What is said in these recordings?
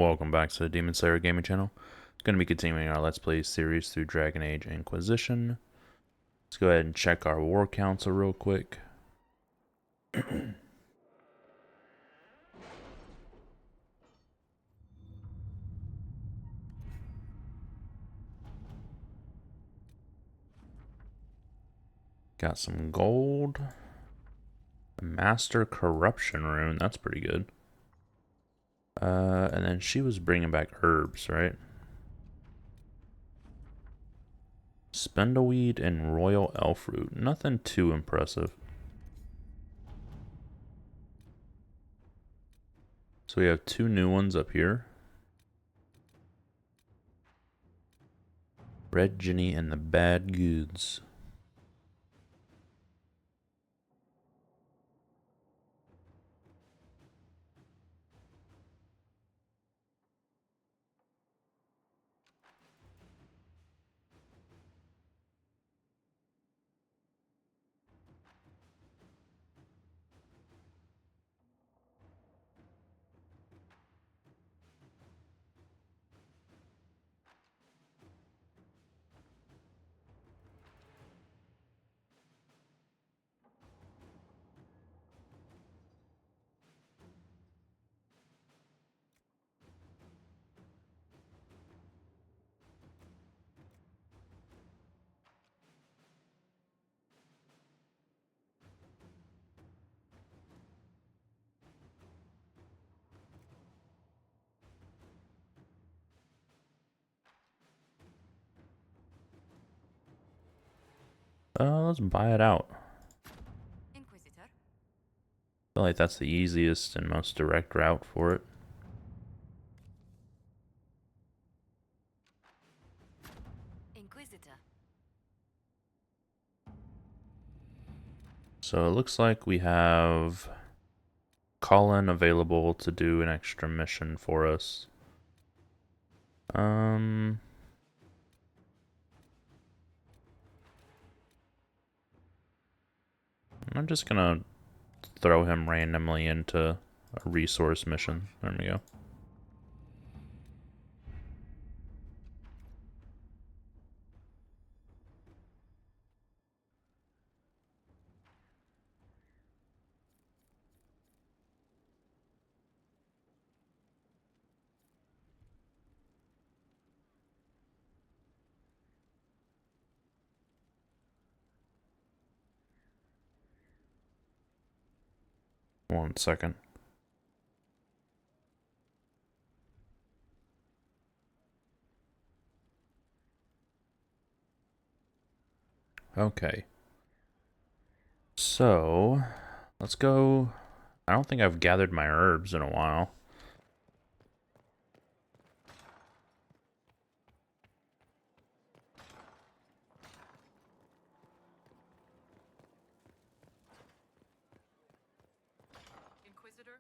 Welcome back to the Demon Slayer Gaming Channel. Going to be continuing our Let's Play series through Dragon Age Inquisition. Let's go ahead and check our war council real quick. Got some gold. A Master Corruption rune, that's pretty good. And then she was bringing back herbs, right? Spindleweed and Royal Elf Root, nothing too impressive. So we have two new ones up here. Red Ginny and the Bad Goods. Let's buy it out. Inquisitor. I feel like that's the easiest and most direct route for it. Inquisitor. So it looks like we have Colin available to do an extra mission for us. I'm just gonna throw him randomly into a resource mission. There we go. One second. Okay. So, let's go. I don't think I've gathered my herbs in a while. Inquisitor.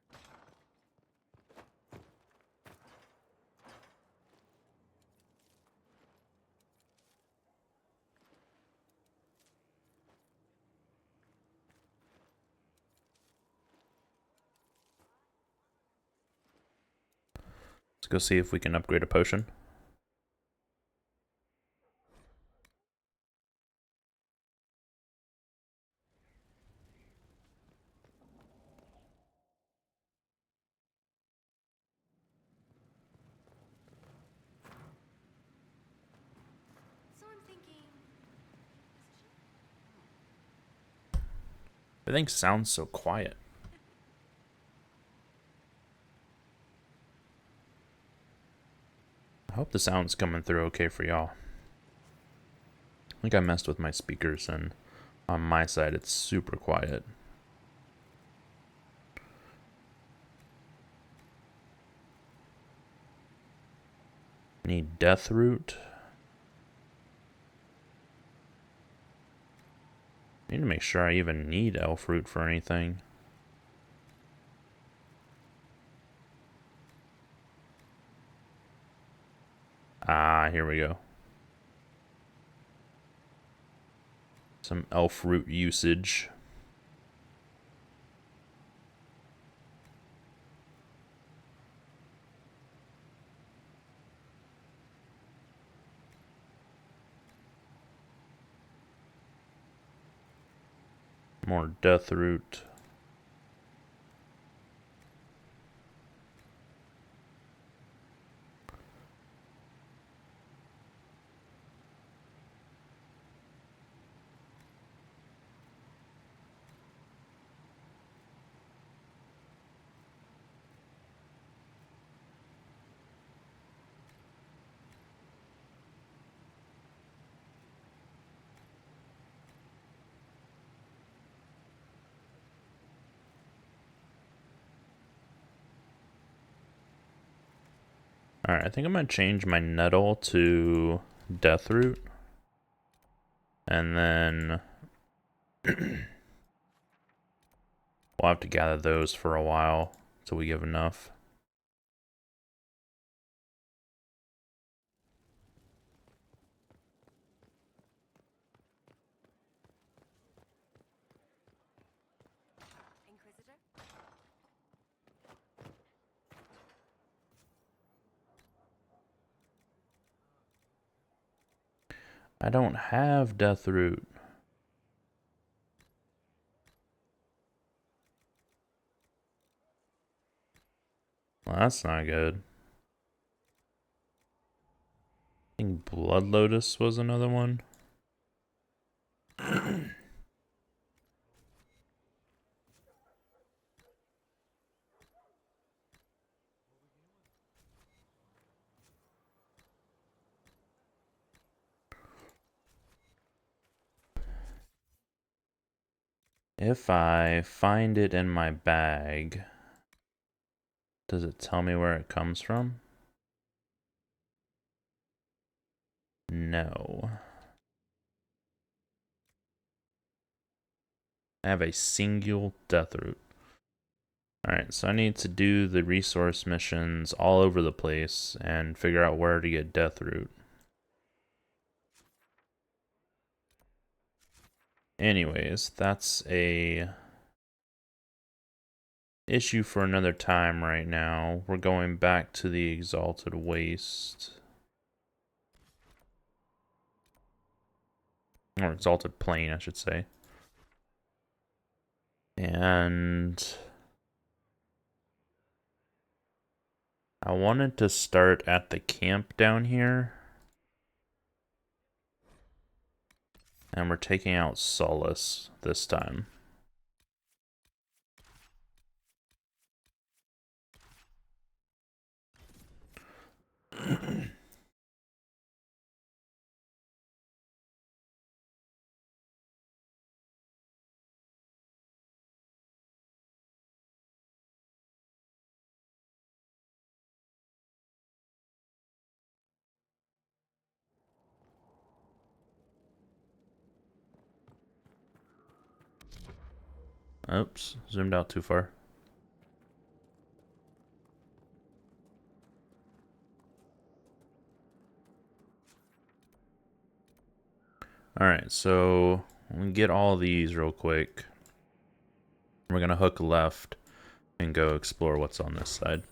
Let's go see if we can upgrade a potion. So I'm thinking. Everything sounds so quiet. I hope the sound's coming through okay for y'all. I think I messed with my speakers, and on my side it's super quiet. Need Death Root. Need to make sure I even need Elf Root for anything. Ah, here we go. Some Elf Root usage. More death root. Alright, I think I'm going to change my nettle to death root. And then we'll have to gather those for a while until we have enough. Inquisitor? I don't have death root. Well, that's not good. I think Blood Lotus was another one. If I find it in my bag, does it tell me where it comes from? No. I have a single death root. Alright, so I need to do the resource missions all over the place and figure out where to get death root. Anyways, that's a issue for another time right now. We're going back to the Exalted Waste. Or Exalted Plane, I should say. And I wanted to start at the camp down here. And we're taking out Solace this time. Oops, zoomed out too far. Alright, so we get all these real quick. We're gonna hook left and go explore what's on this side.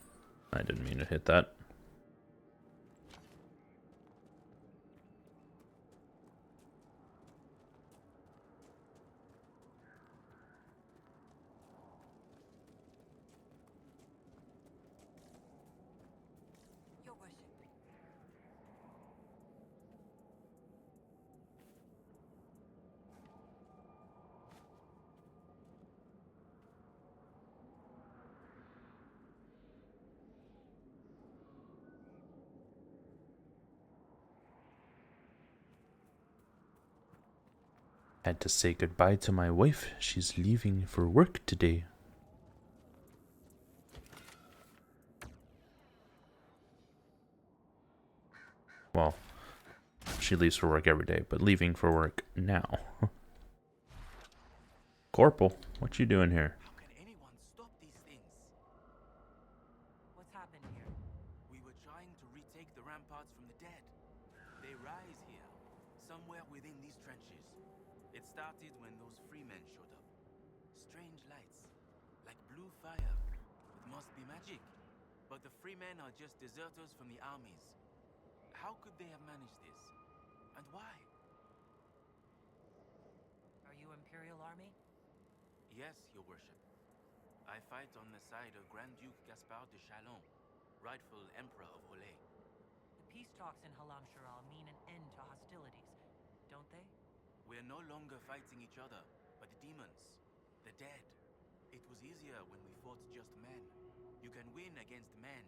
I didn't mean to hit that. Your worship. Had to say goodbye to my wife. She's leaving for work today. Well, she leaves for work every day, but leaving for work now. Corporal, what you doing here? How can anyone stop these things? What's happened here? We were trying to retake the ramparts from the dead. They rise here, somewhere within these trenches. It started when those freemen showed up. Strange lights, like blue fire. It must be magic. But the freemen are just deserters from the armies. How could they have managed this? And why? Are you Imperial Army? Yes, your worship. I fight on the side of Grand Duke Gaspard de Chalon, rightful Emperor of Olay. The peace talks in Halam Sharal mean an end to hostilities, don't they? We're no longer fighting each other, but the demons, the dead. It was easier when we fought just men. You can win against men.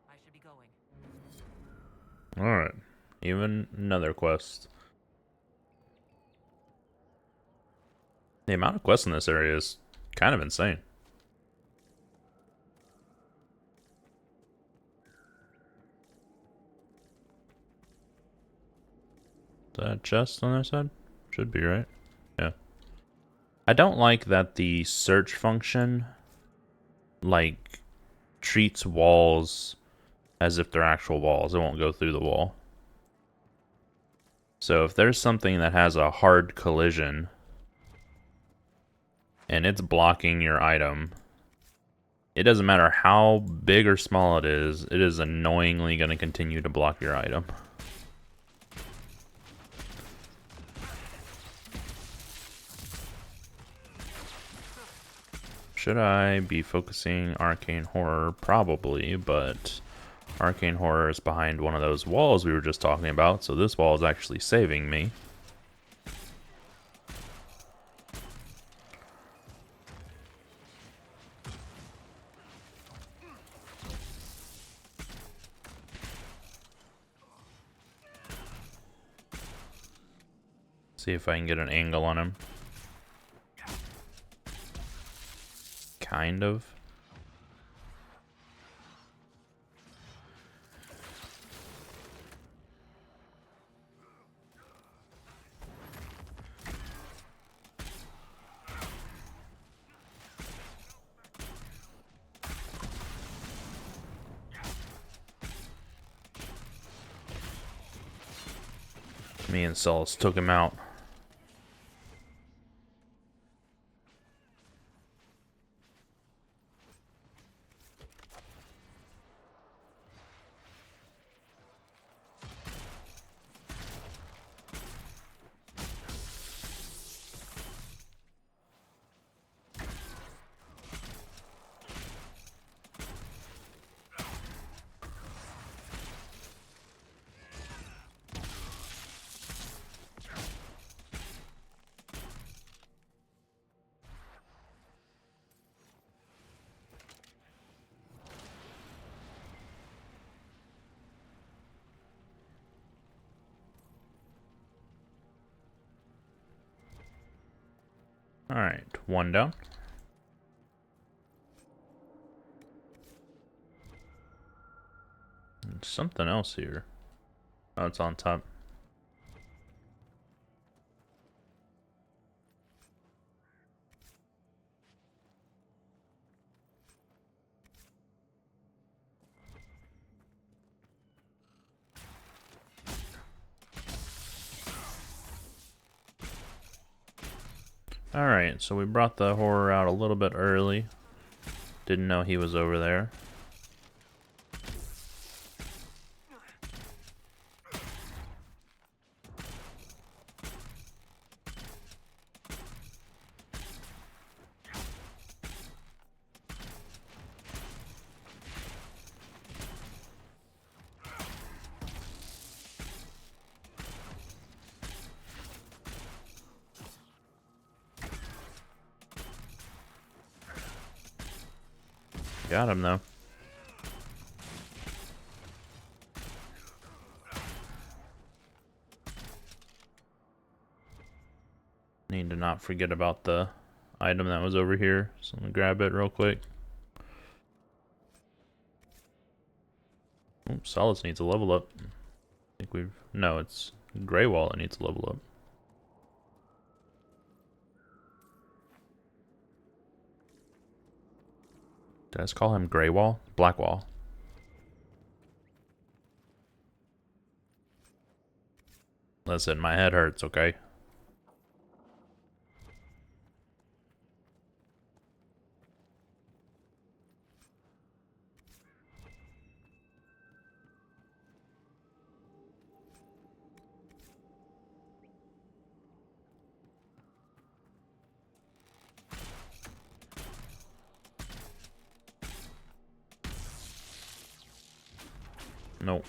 I should be going. Alright. Even another quest. The amount of quests in this area is kind of insane. Is that a chest on their side? Should be, right? Yeah. I don't like that the search function, like, treats walls as if they're actual walls. It won't go through the wall. So if there's something that has a hard collision and it's blocking your item, it doesn't matter how big or small it is annoyingly going to continue to block your item. Should I be focusing Arcane Horror? Probably, but Arcane Horror is behind one of those walls we were just talking about, so this wall is actually saving me. See if I can get an angle on him. Kind of. Me and Celis took him out. Alright, one down. There's something else here. Oh, it's on top. Alright, so we brought the horror out a little bit early. Didn't know he was over there. Got him though. Need to not forget about the item that was over here, so I'm gonna grab it real quick. Oops, Solace needs a level up. I think we've... No, it's Greywall that needs a level up. Did I just call him Greywall? Blackwall. Listen, my head hurts, okay? Nope.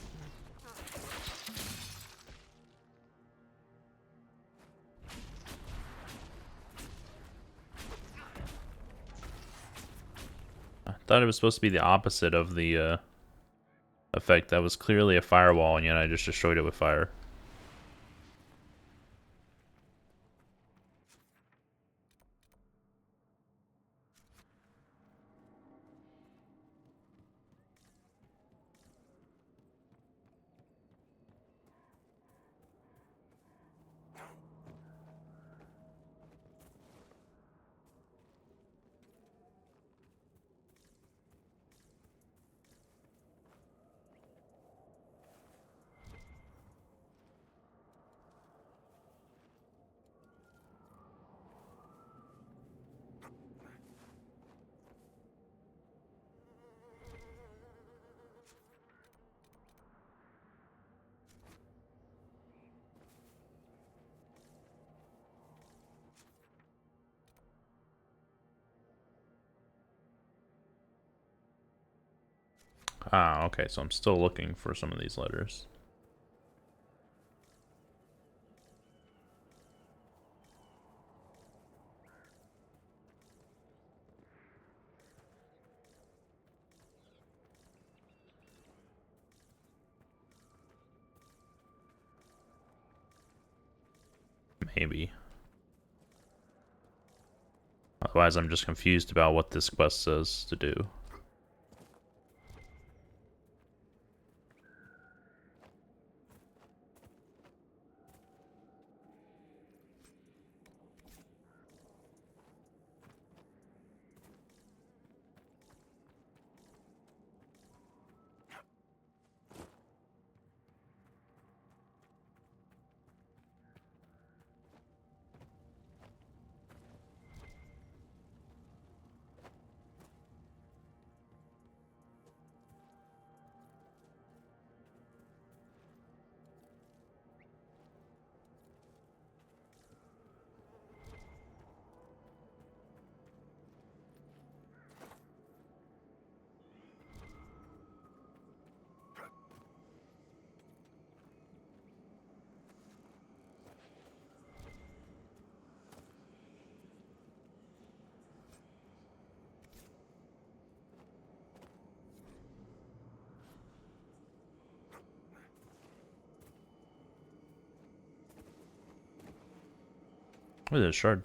I thought it was supposed to be the opposite of the effect. That was clearly a firewall, and yet I just destroyed it with fire. Ah, okay, so I'm still looking for some of these letters. Maybe. Otherwise, I'm just confused about what this quest says to do. What is it, shard?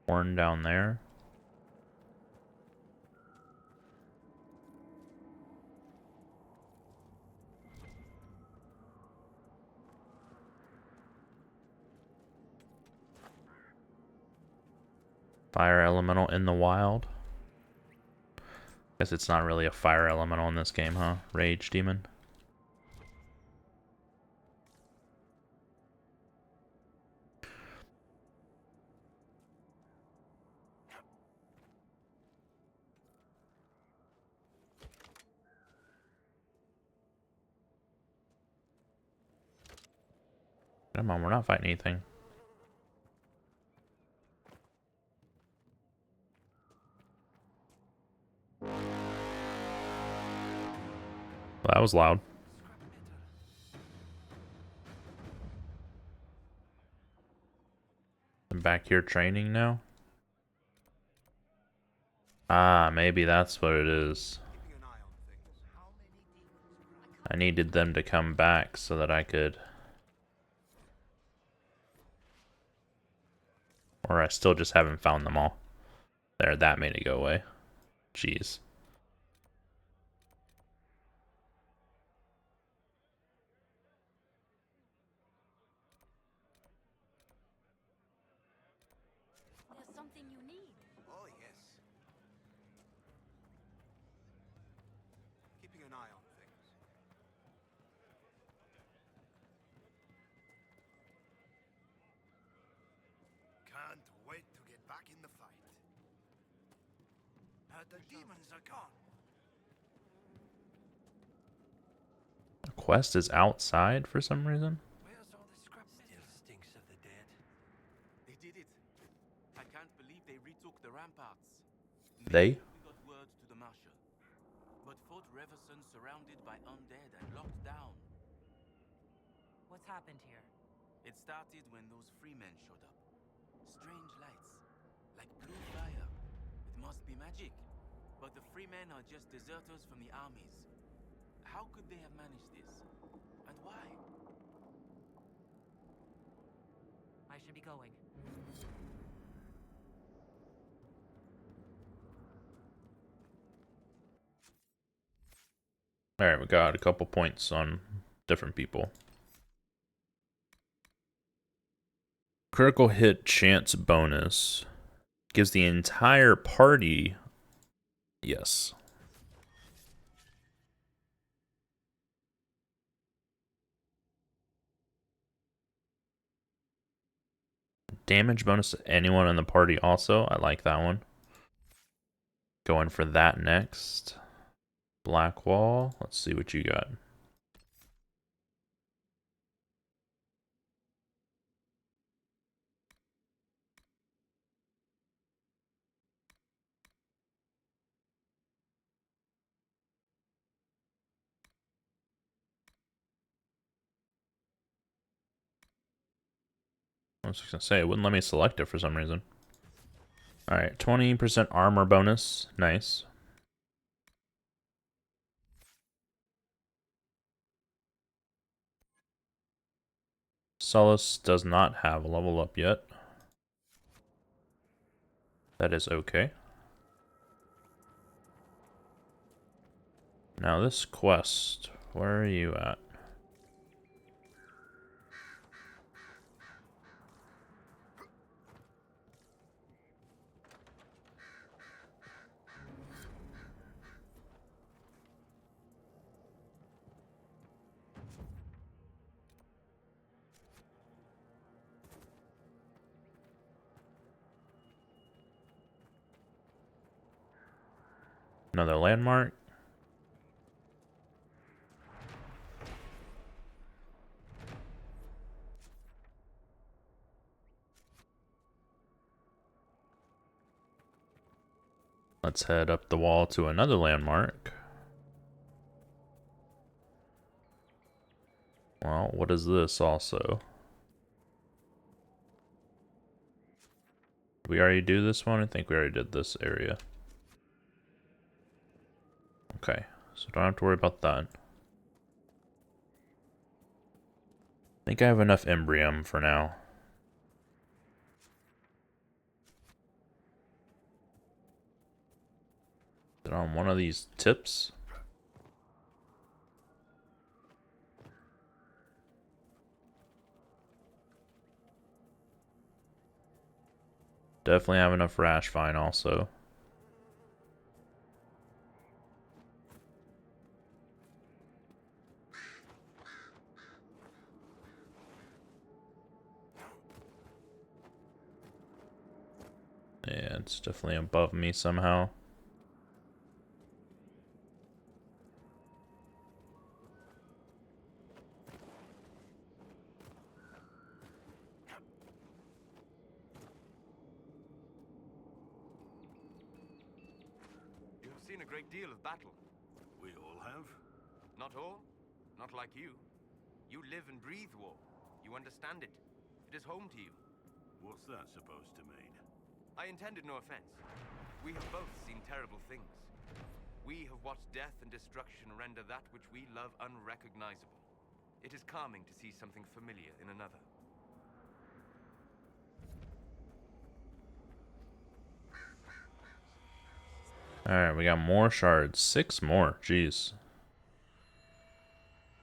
Horn down there. Fire elemental in the wild. Guess it's not really a fire elemental in this game, huh? Rage demon. Come on, we're not fighting anything. Well, that was loud. I'm back here training now. Ah, maybe that's what it is. I needed them to come back so that I could... Or I still just haven't found them all. There, that made it go away. Jeez. There's something you need. Oh, yes. Keeping an eye on things. Can't wait to get back in the fight. The demons are gone. The quest is outside for some reason. Where's all this They? We got word to the Marshal, but Fort Reverson surrounded by undead and locked down. What's happened here? It started when those freemen showed up. Strange lights, like blue fire. It must be magic. But the freemen are just deserters from the armies. How could they have managed this? And why? I should be going. Alright, we got a couple points on different people. Critical hit chance bonus. Gives the entire party... Yes. Damage bonus to anyone in the party also. I like that one. Going for that next. Black wall. Let's see what you got. I was just gonna say, it wouldn't let me select it for some reason. Alright, 20% armor bonus. Nice. Solace does not have a level up yet. That is okay. Now this quest, where are you at? Another landmark. Let's head up the wall to another landmark. Well, what is this also? Did we already do this one? I think we already did this area. Okay, so don't have to worry about that. I think I have enough Embrium for now. Is it on one of these tips? Definitely have enough Rash Vine also. Yeah, it's definitely above me somehow. You have seen a great deal of battle. We all have. Not all. Not like you. You live and breathe war. You understand it. It is home to you. What's that supposed to mean? I intended no offense. We have both seen terrible things. We have watched death and destruction render that which we love unrecognizable. It is calming to see something familiar in another. Alright, we got more shards. 6 more. Jeez.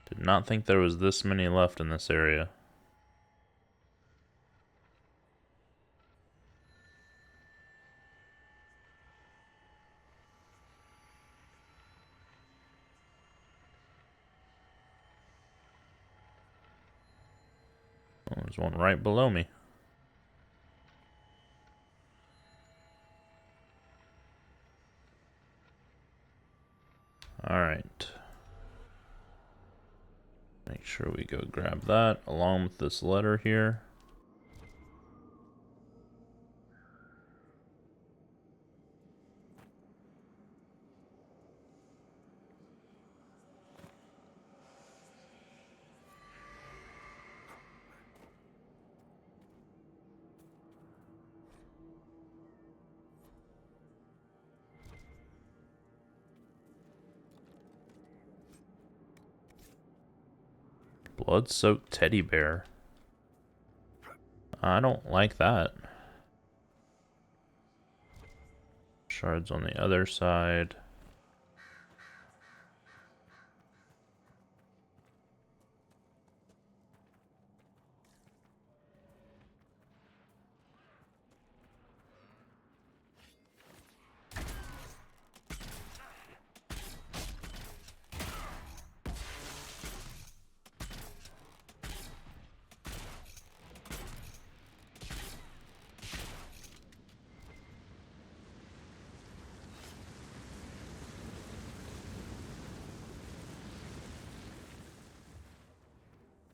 Did not think there was this many left in this area. Oh, there's one right below me. Alright. Make sure we go grab that along with this letter here. Blood-soaked teddy bear. I don't like that. Shards on the other side.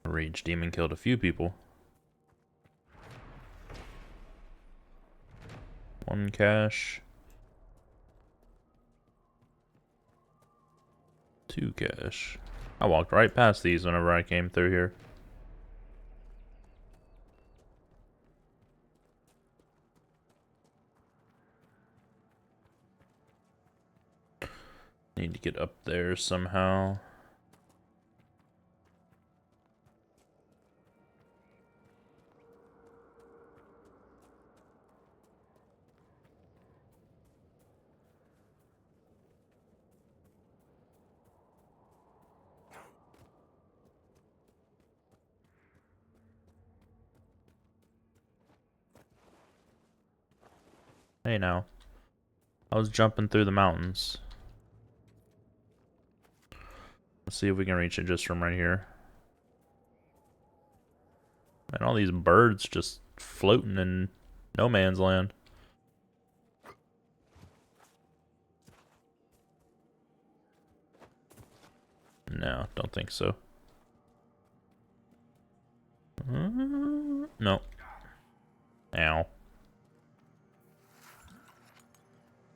Rage demon killed a few people. 1 cash. 2 cash. I walked right past these whenever I came through here. Need to get up there somehow. Hey now. I was jumping through the mountains. Let's see if we can reach it just from right here. And all these birds just floating in no man's land. No, don't think so. No. Ow.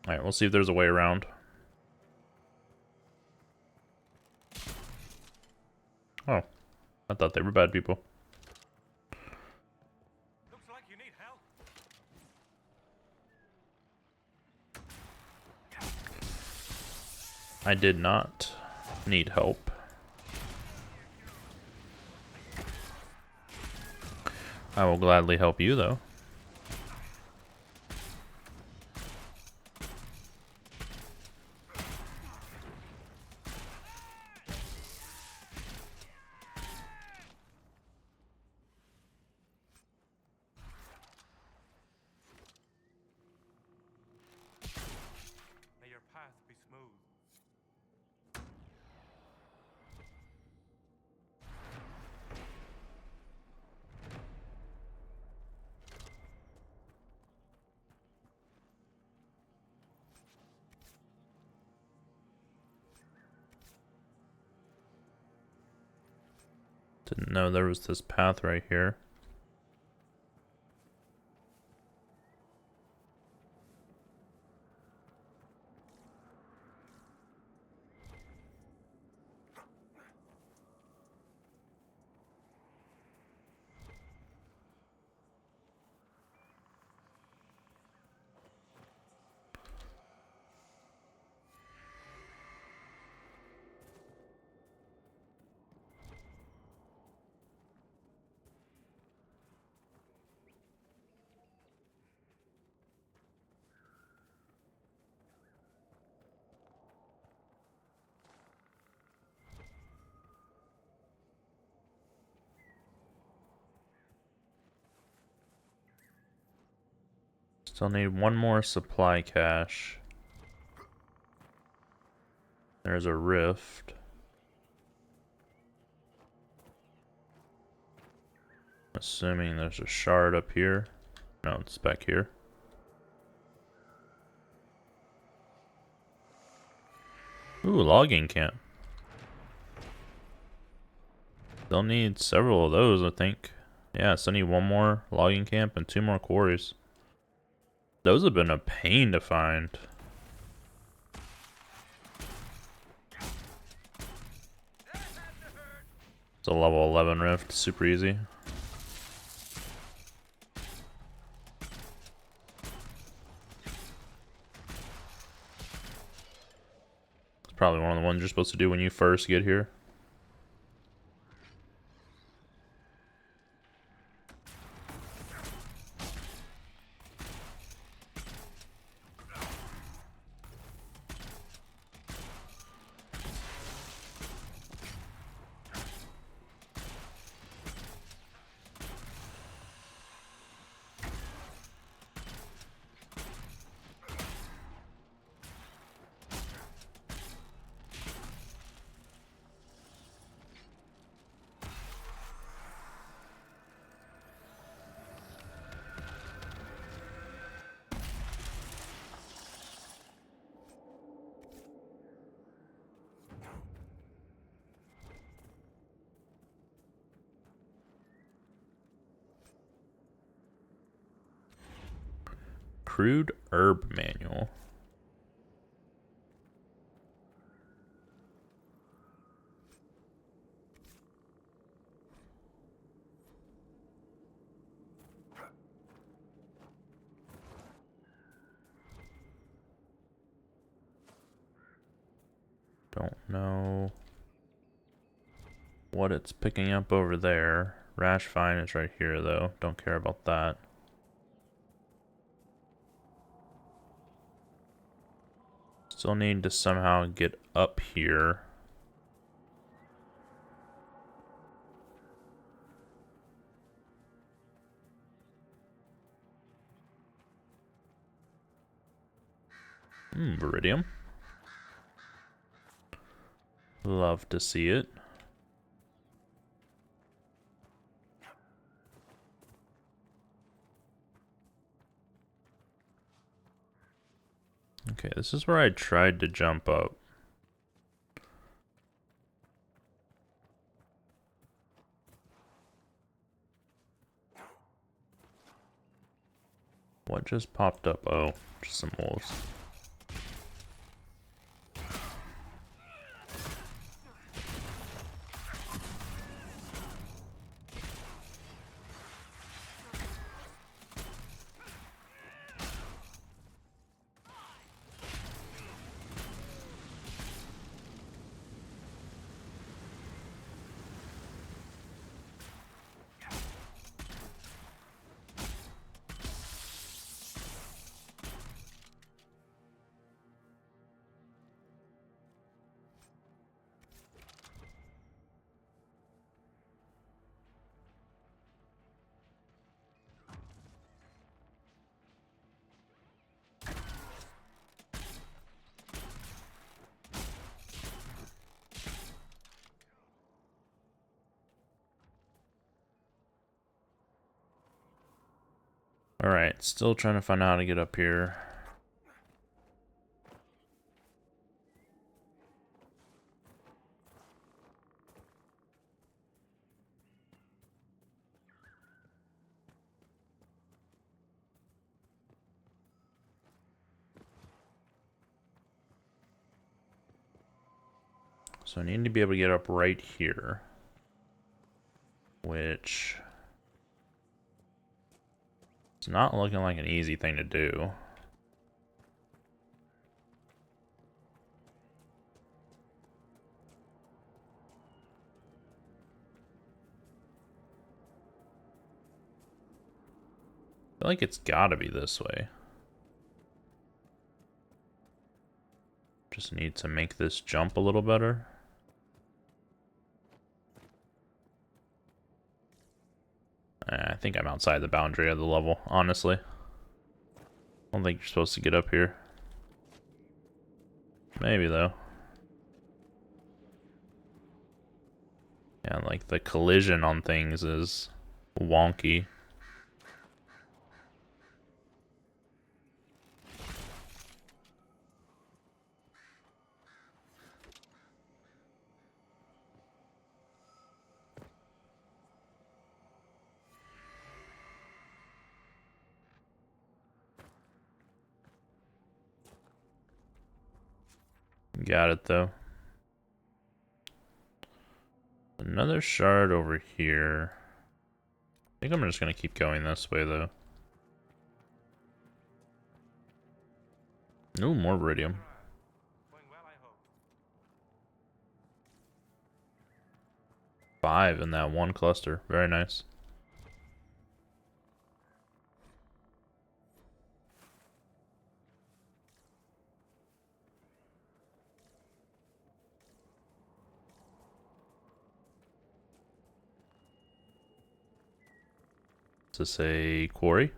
Alright, we'll see if there's a way around. Oh. I thought they were bad people. Looks like you need help. I did not need help. I will gladly help you, though. May your path be smooth. Didn't know there was this path right here. Still need one more supply cache. There's a rift. Assuming there's a shard up here. No, it's back here. Ooh, logging camp. They'll need several of those, I think. Yeah, so I need one more logging camp and 2 more quarries. Those have been a pain to find. It's a level 11 rift, super easy. It's probably one of the ones you're supposed to do when you first get here. Crude herb manual. Don't know what it's picking up over there. Rash Vine is right here, though. Don't care about that. Still need to somehow get up here. Viridium. Love to see it. Okay, this is where I tried to jump up. What just popped up? Oh, just some wolves. Alright, still trying to find out how to get up here. So I need to be able to get up right here. Which... it's not looking like an easy thing to do. I feel like it's gotta be this way. Just need to make this jump a little better. I think I'm outside the boundary of the level, honestly. I don't think you're supposed to get up here. Maybe, though. Yeah, like, the collision on things is wonky. Got it, though. Another shard over here. I think I'm just gonna keep going this way, though. Ooh, more Viridium. Going well, I hope. 5 in that one cluster. Very nice. Is this a quarry?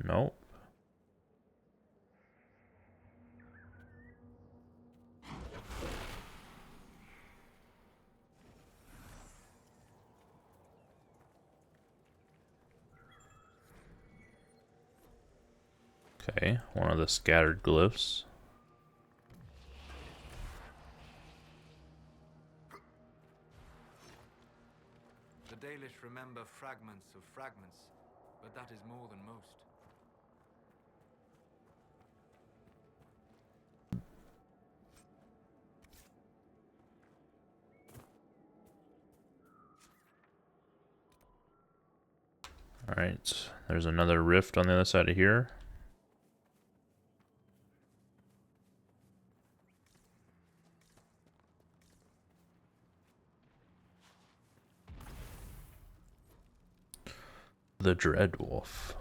Nope. Okay, one of the scattered glyphs. fragments of fragments, but that is more than most. Alright, there's another rift on the other side of here. The Dread Wolf.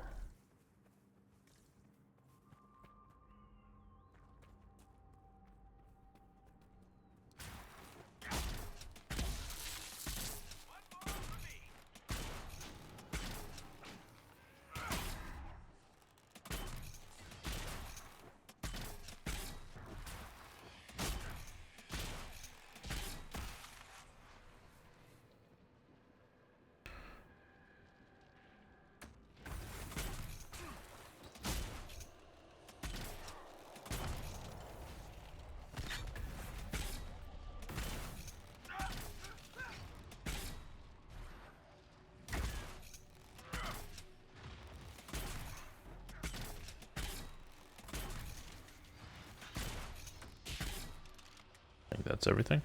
I think that's everything.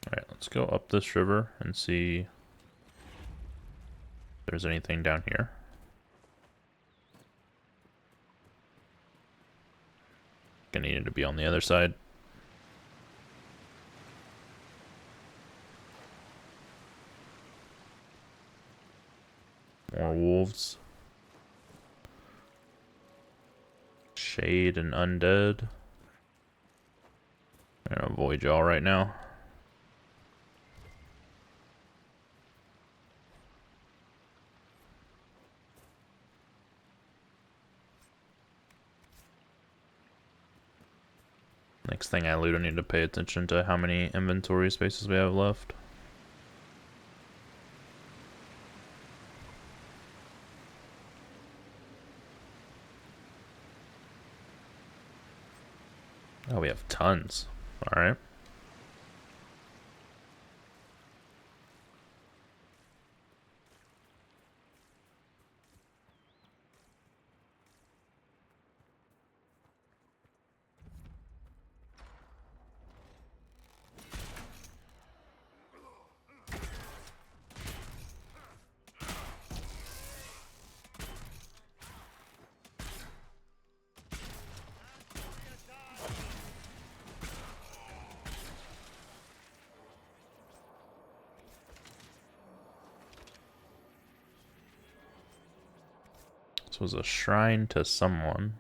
Alright, let's go up this river and see if there's anything down here. Gonna need it to be on the other side. More wolves. Shade and undead. I'm gonna avoid y'all right now. Next thing I loot, I need to pay attention to how many inventory spaces we have left. Oh, we have tons. Alright. This was a shrine to someone.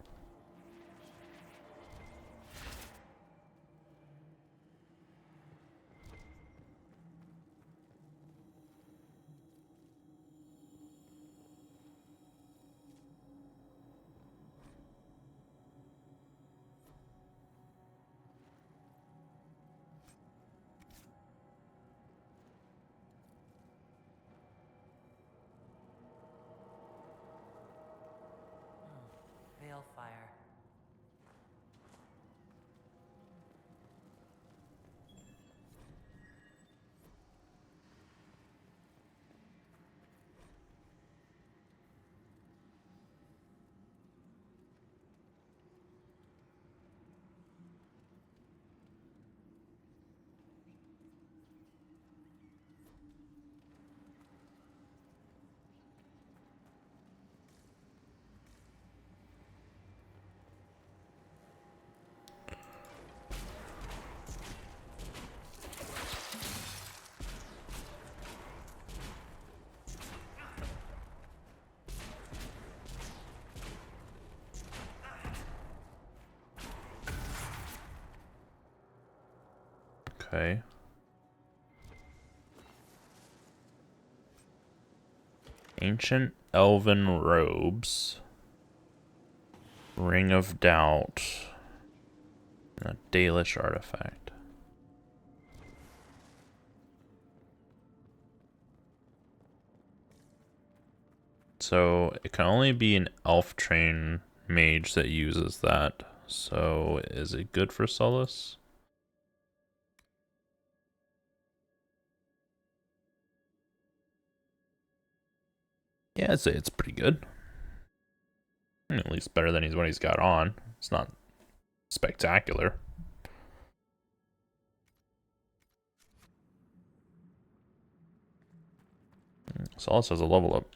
Balefire. Okay. Ancient elven robes. Ring of Doubt. And a Dalish artifact. So it can only be an elf train mage that uses that. So is it good for Solus? Yeah, I'd say it's pretty good. At least better than what he's got on. It's not spectacular. Solus has a level up.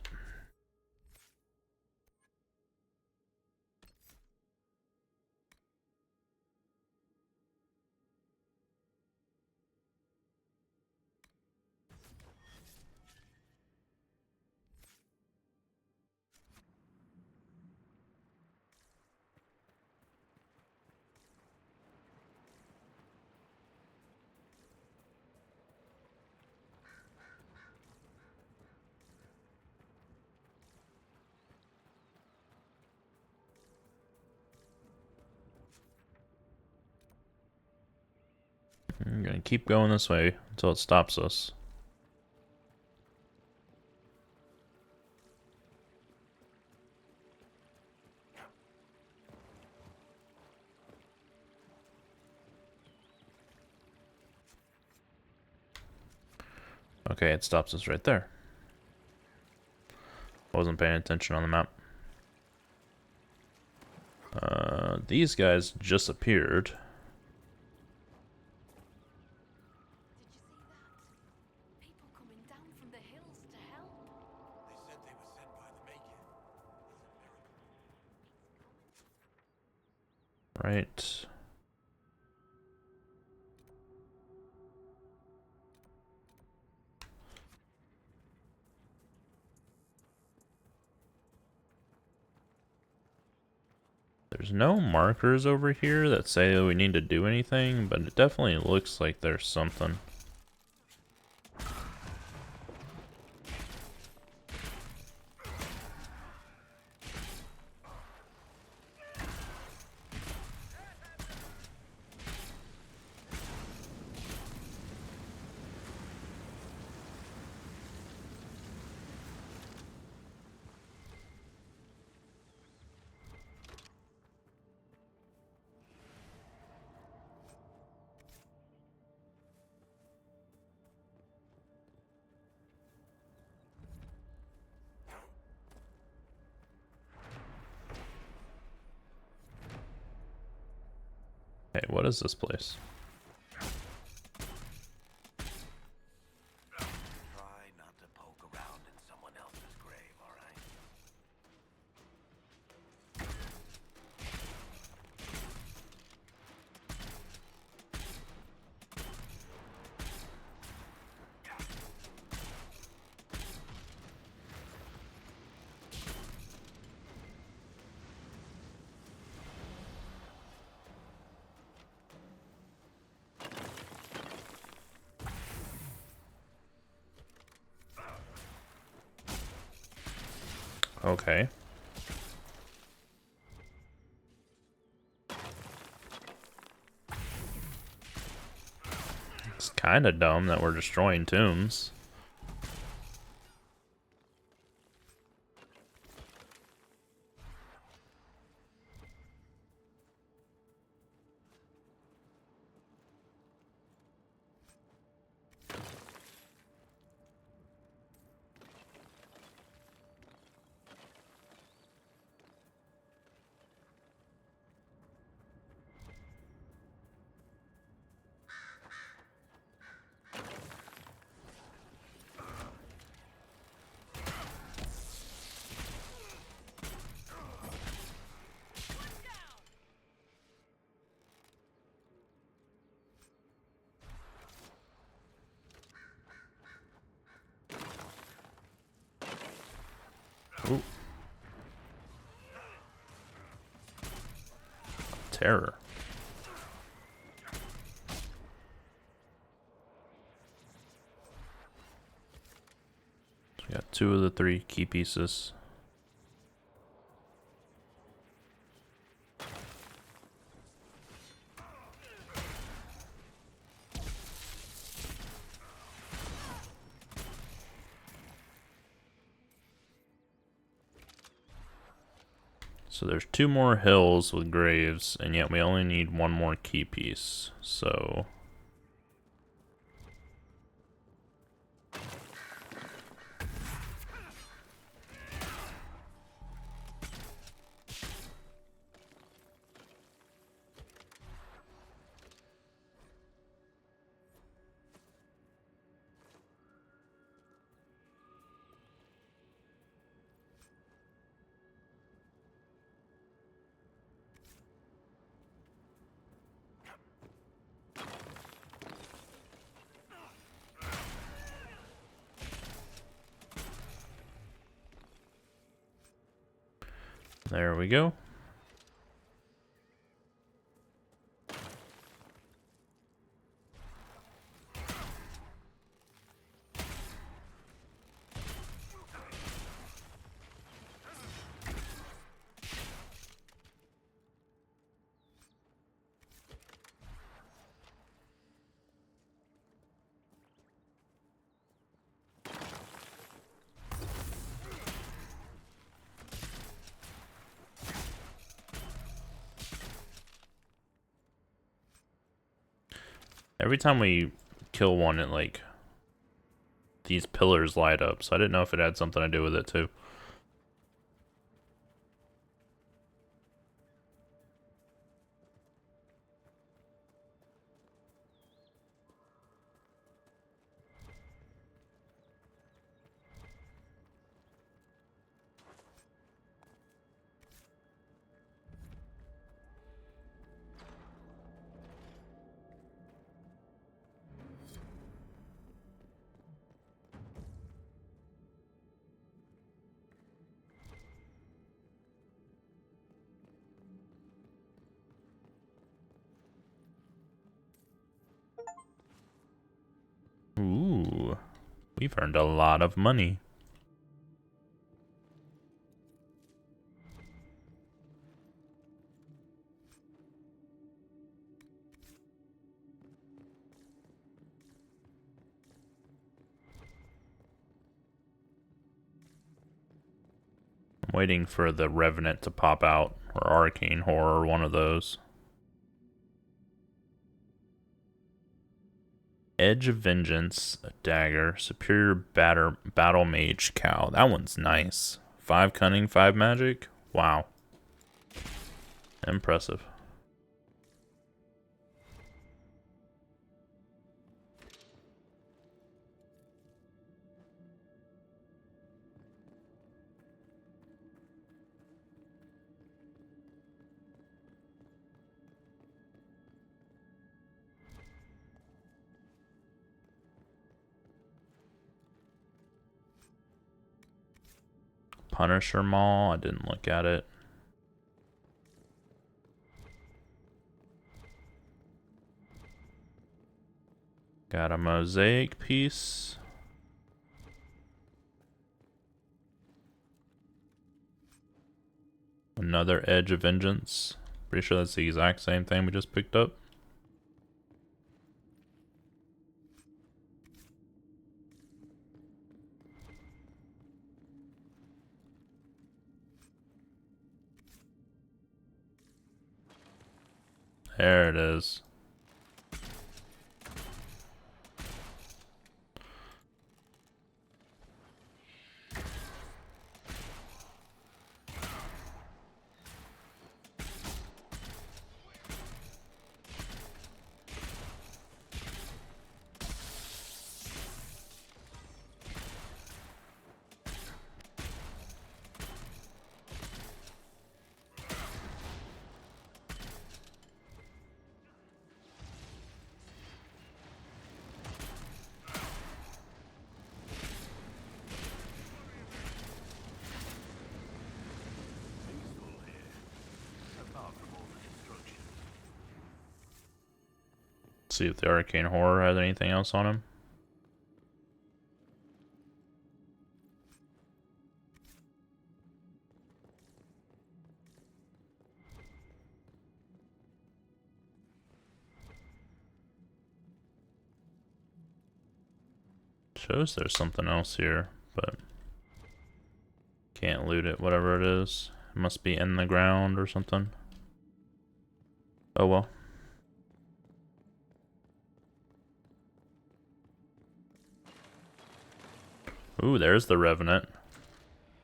I'm gonna keep going this way until it stops us. Okay, it stops us right there. Wasn't paying attention on the map. These guys just appeared. Did you see that? People coming down from the hills to help. They said they were sent by the Maker. It's a miracle. Right. There's no markers over here that say that we need to do anything, but it definitely looks like there's something. Hey, what is this place? Try not to poke around in someone else's grave, all right? Okay. It's kind of dumb that we're destroying tombs. Ooh. Terror. So we got 2 of the 3 key pieces. So there's 2 more hills with graves, and yet we only need 1 more key piece. So there we go. Every time we kill one, it like these pillars light up, so I didn't know if it had something to do with it too. Ooh, we've earned a lot of money. I'm waiting for the Revenant to pop out, or Arcane Horror, one of those. Edge of Vengeance, a dagger, Superior Battle Mage Cow. That one's nice. 5 cunning, 5 magic. Wow. Impressive. Punisher Maul, I didn't look at it. Got a mosaic piece. Another Edge of Vengeance. Pretty sure that's the exact same thing we just picked up. There it is. See if the Arcane Horror has anything else on him. Shows there's something else here, but can't loot it, whatever it is. must be in the ground or something. Oh well. Ooh, there's the Revenant.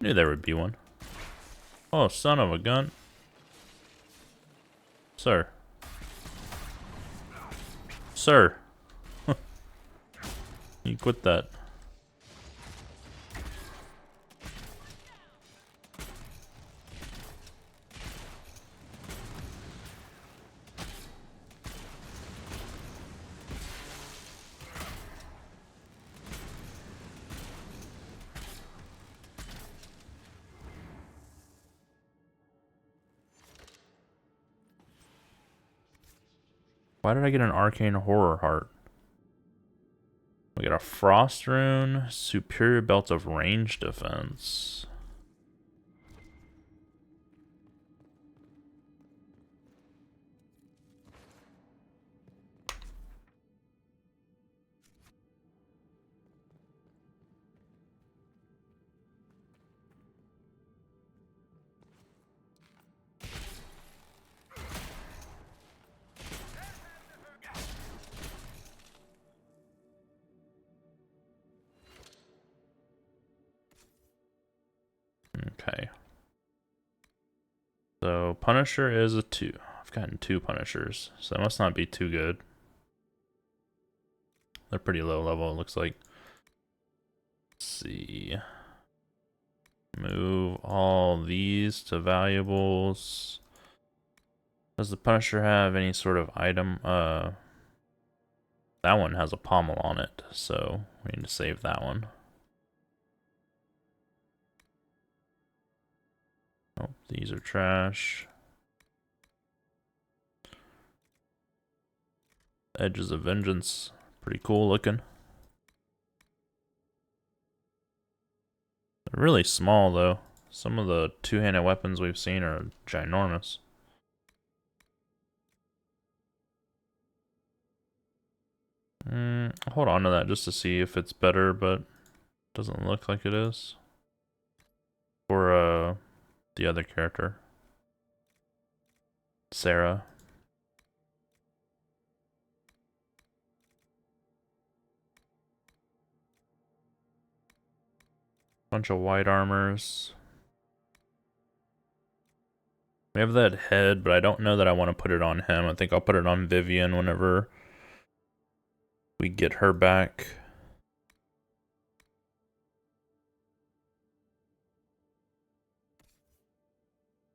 Knew there would be one. Oh, son of a gun. Sir. Sir. You quit that. Why did I get an arcane horror heart? We got a frost rune, superior belt of range defense. Okay. So Punisher is a 2. I've gotten 2 Punishers, so that must not be too good. They're pretty low level, it looks like. Let's see. Move all these to valuables. Does the Punisher have any sort of item? That one has a pommel on it, so we need to save that one. Oh, these are trash. Edges of Vengeance, pretty cool looking. They're really small though. Some of the two-handed weapons we've seen are ginormous. Hold on to that just to see if it's better, but doesn't look like it is. For the other character, Sarah. Bunch of white armors. We have that head, but I don't know that I want to put it on him. I think I'll put it on Vivian whenever we get her back.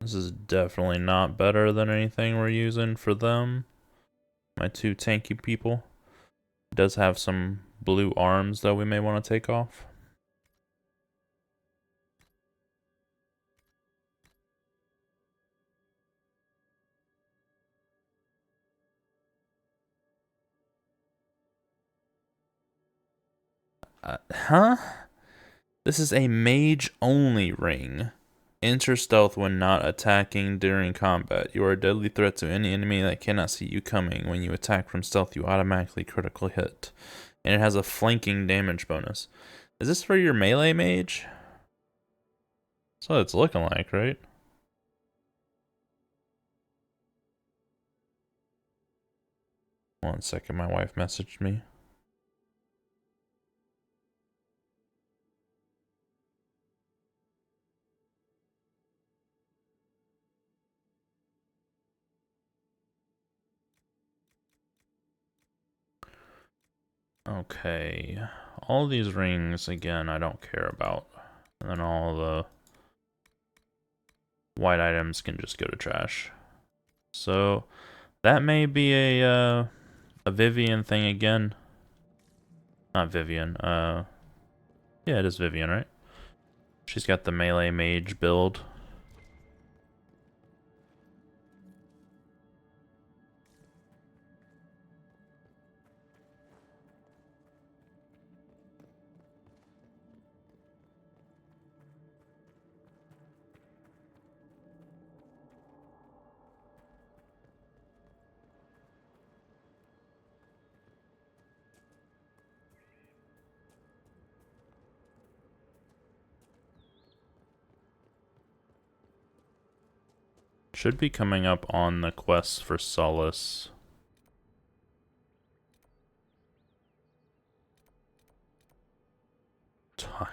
This is definitely not better than anything we're using for them. My 2 tanky people. It does have some blue arms that we may want to take off. Huh? This is a mage-only ring. Enter stealth when not attacking during combat. You are a deadly threat to any enemy that cannot see you coming. When you attack from stealth, you automatically critical hit. And it has a flanking damage bonus. Is this for your melee mage? That's what it's looking like, right? One second, my wife messaged me. Okay, all these rings, again, I don't care about. And then all the white items can just go to trash. So, that may be a Vivian thing again. Not Vivian, yeah, it is Vivian, right? She's got the melee mage build. Should be coming up on the quest for Solace.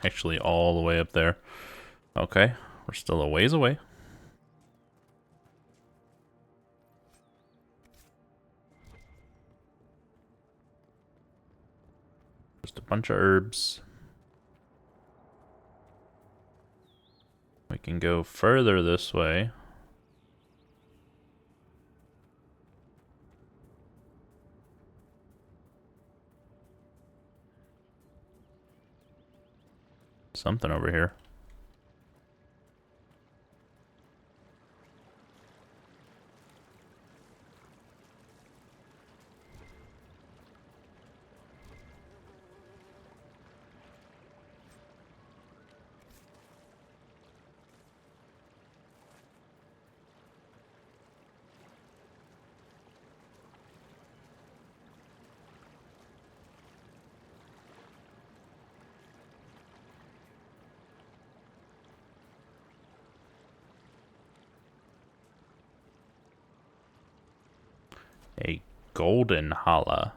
Actually, all the way up there. Okay, we're still a ways away. Just a bunch of herbs. We can go further this way. Something over here. A golden holla.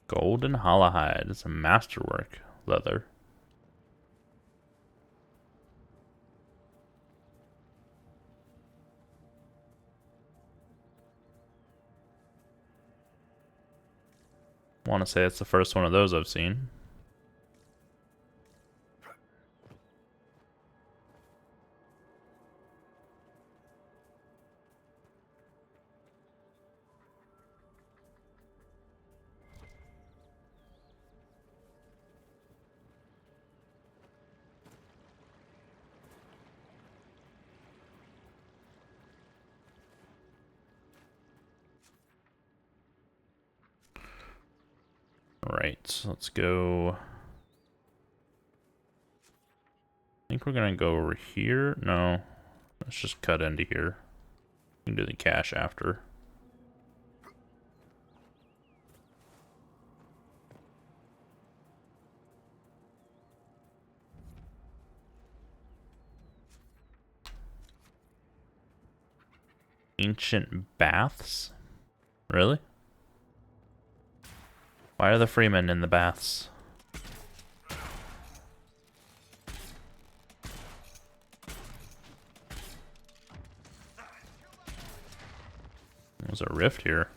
Golden holla hide. It's a masterwork leather. Want to say it's the first one of those I've seen. Right, so let's go. I think we're gonna go over here. No, let's just cut into here. We can do the cache after. Ancient baths? Really? Why are the freemen in the baths? There's a rift here.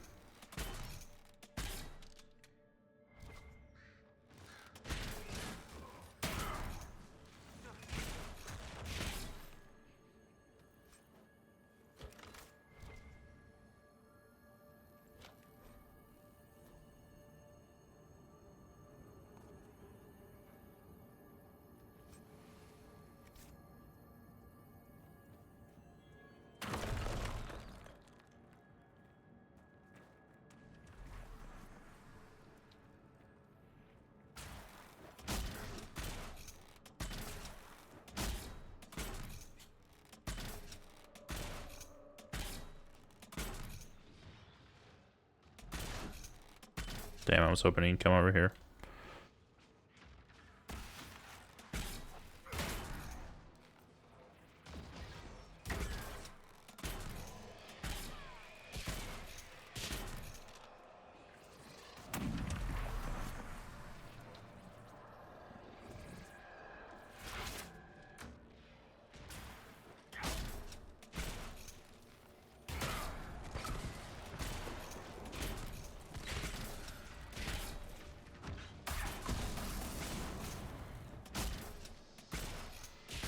Damn, I was hoping he'd come over here.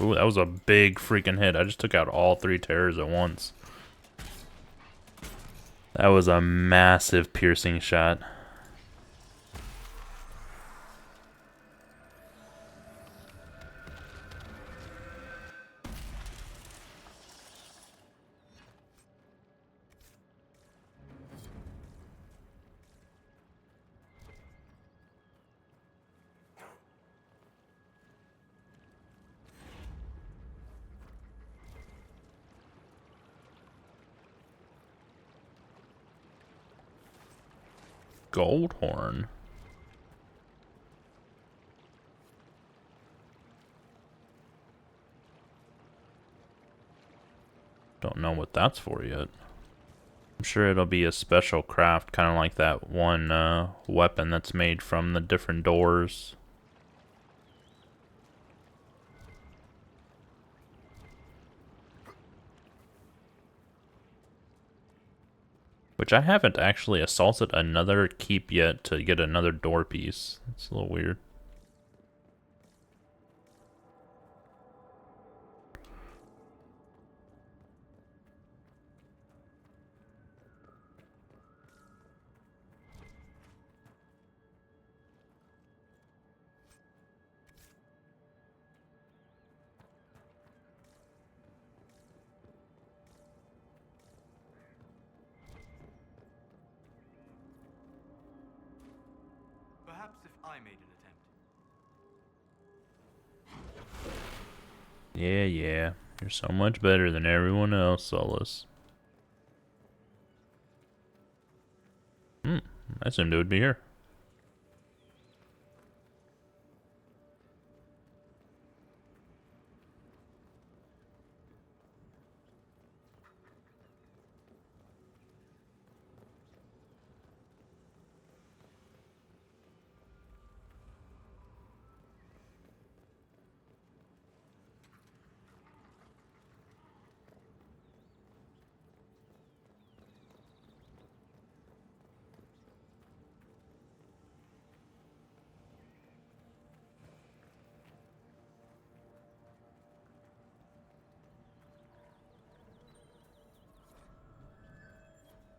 Ooh, that was a big freaking hit. I just took out all 3 terrors at once. That was a massive piercing shot. Gold horn. Don't know what that's for yet. I'm sure it'll be a special craft, kind of like that one weapon that's made from the different doors. Which I haven't actually assaulted another keep yet to get another door piece. It's a little weird. Perhaps if I made an attempt. Yeah. You're so much better than everyone else, Solus. I assumed it would be here.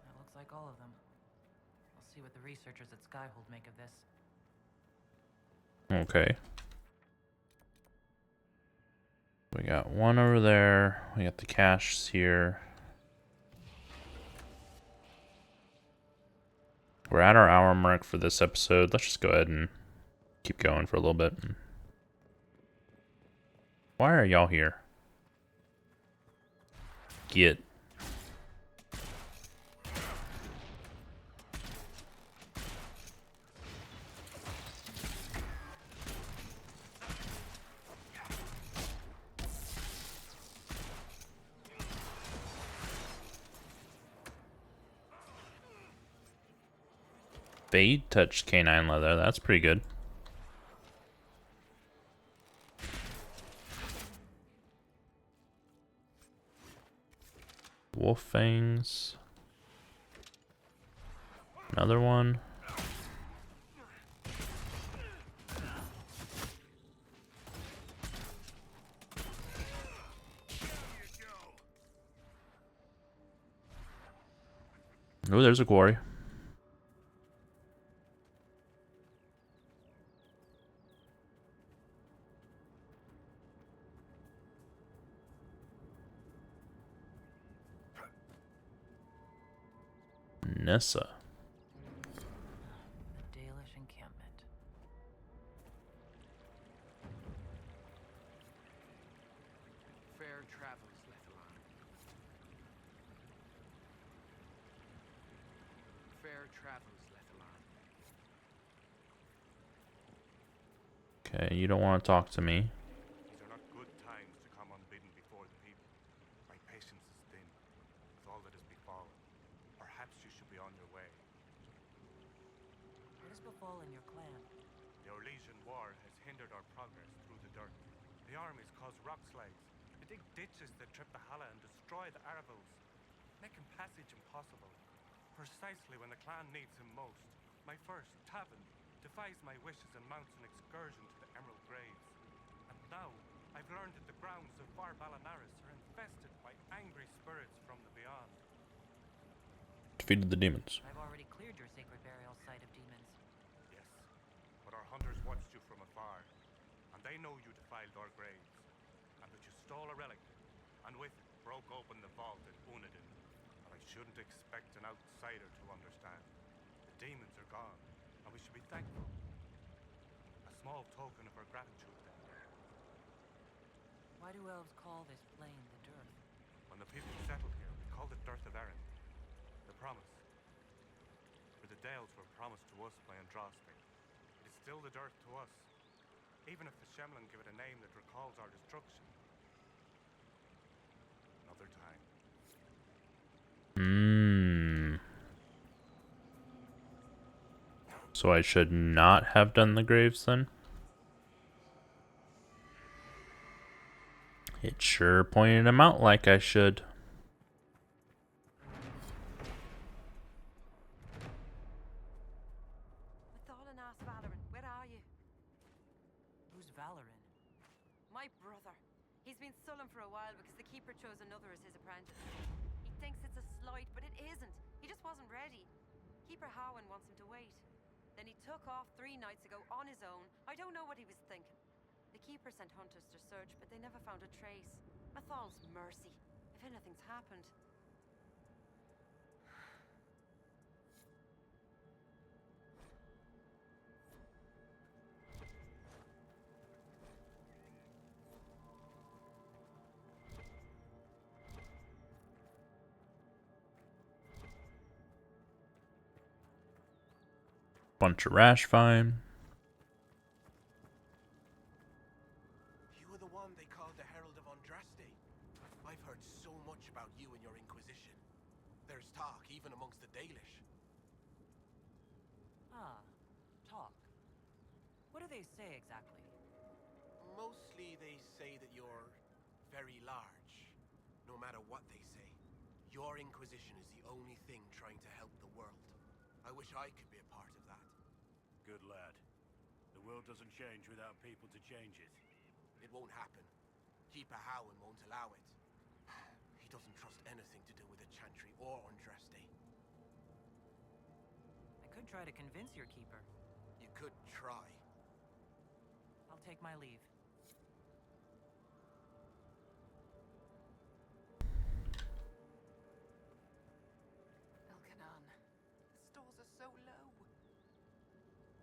That looks like all of them. I'll see what the researchers at Skyhold make of this. Okay. We got one over there. We got the caches here. We're at our hour mark for this episode. Let's just go ahead and keep going for a little bit. Why are y'all here? Get. Fade touched canine leather. That's pretty good. Wolf fangs. Another one. Oh, there's a quarry. Nessa. The Dalish encampment. Fair travels, Lethalon. Fair travels, Lethalon. Okay, you don't want to talk to me. These are not good times to come unbidden before the people. My patience is thin, with all that has befallen. Perhaps you should be on your way. What has befallen your clan? The Orlesian war has hindered our progress through the dirt. The armies cause rock slides. They dig ditches that trip the Hala and destroy the Arvos, making passage impossible. Precisely when the clan needs him most, my first, Tavin, defies my wishes and mounts an excursion to the Emerald Graves. And now, I've learned that the grounds of Far Balanaris are infested by angry spirits from the beyond. Defeated the demons. I've already cleared your sacred burial site of demons. Yes, but our hunters watched you from afar, and they know you defiled our graves, and that you stole a relic, and with it broke open the vault at Unadin. But I shouldn't expect an outsider to understand. The demons are gone, and we should be thankful. A small token of our gratitude, then. Why do elves call this plain the Dearth? When the people settled here, we called it Dearth of Erin. The promise. For the Dales were promised to us by Andraste. It is still the dirt to us, even if the Shemlin give it a name that recalls our destruction. Another time. So I should not have done the graves then? It sure pointed him out like I should. Mathalan asked Valoran, where are you? Who's Valoran? My brother. He's been sullen for a while because the Keeper chose another as his apprentice. He thinks it's a slight, but it isn't. He just wasn't ready. Keeper Howen wants him to wait. Then he took off 3 nights ago on his own. I don't know what he was thinking. The Keeper sent hunters to search, but they never found a trace. Mathal's mercy. If anything's happened. Bunch of rash vine. You were the one they called the Herald of Andraste. I've heard so much about you and your Inquisition. There's talk even amongst the Dalish. Ah, talk. What do they say exactly? Mostly they say that you're very large. No matter what they say, your Inquisition is the only thing trying to help the world. I wish I could be a part of that. Good lad. The world doesn't change without people to change it. It won't happen. Keeper Howen won't allow it. He doesn't trust anything to do with the Chantry or Andraste. I could try to convince your keeper. You could try. I'll take my leave. Elkanan, the stores are so low.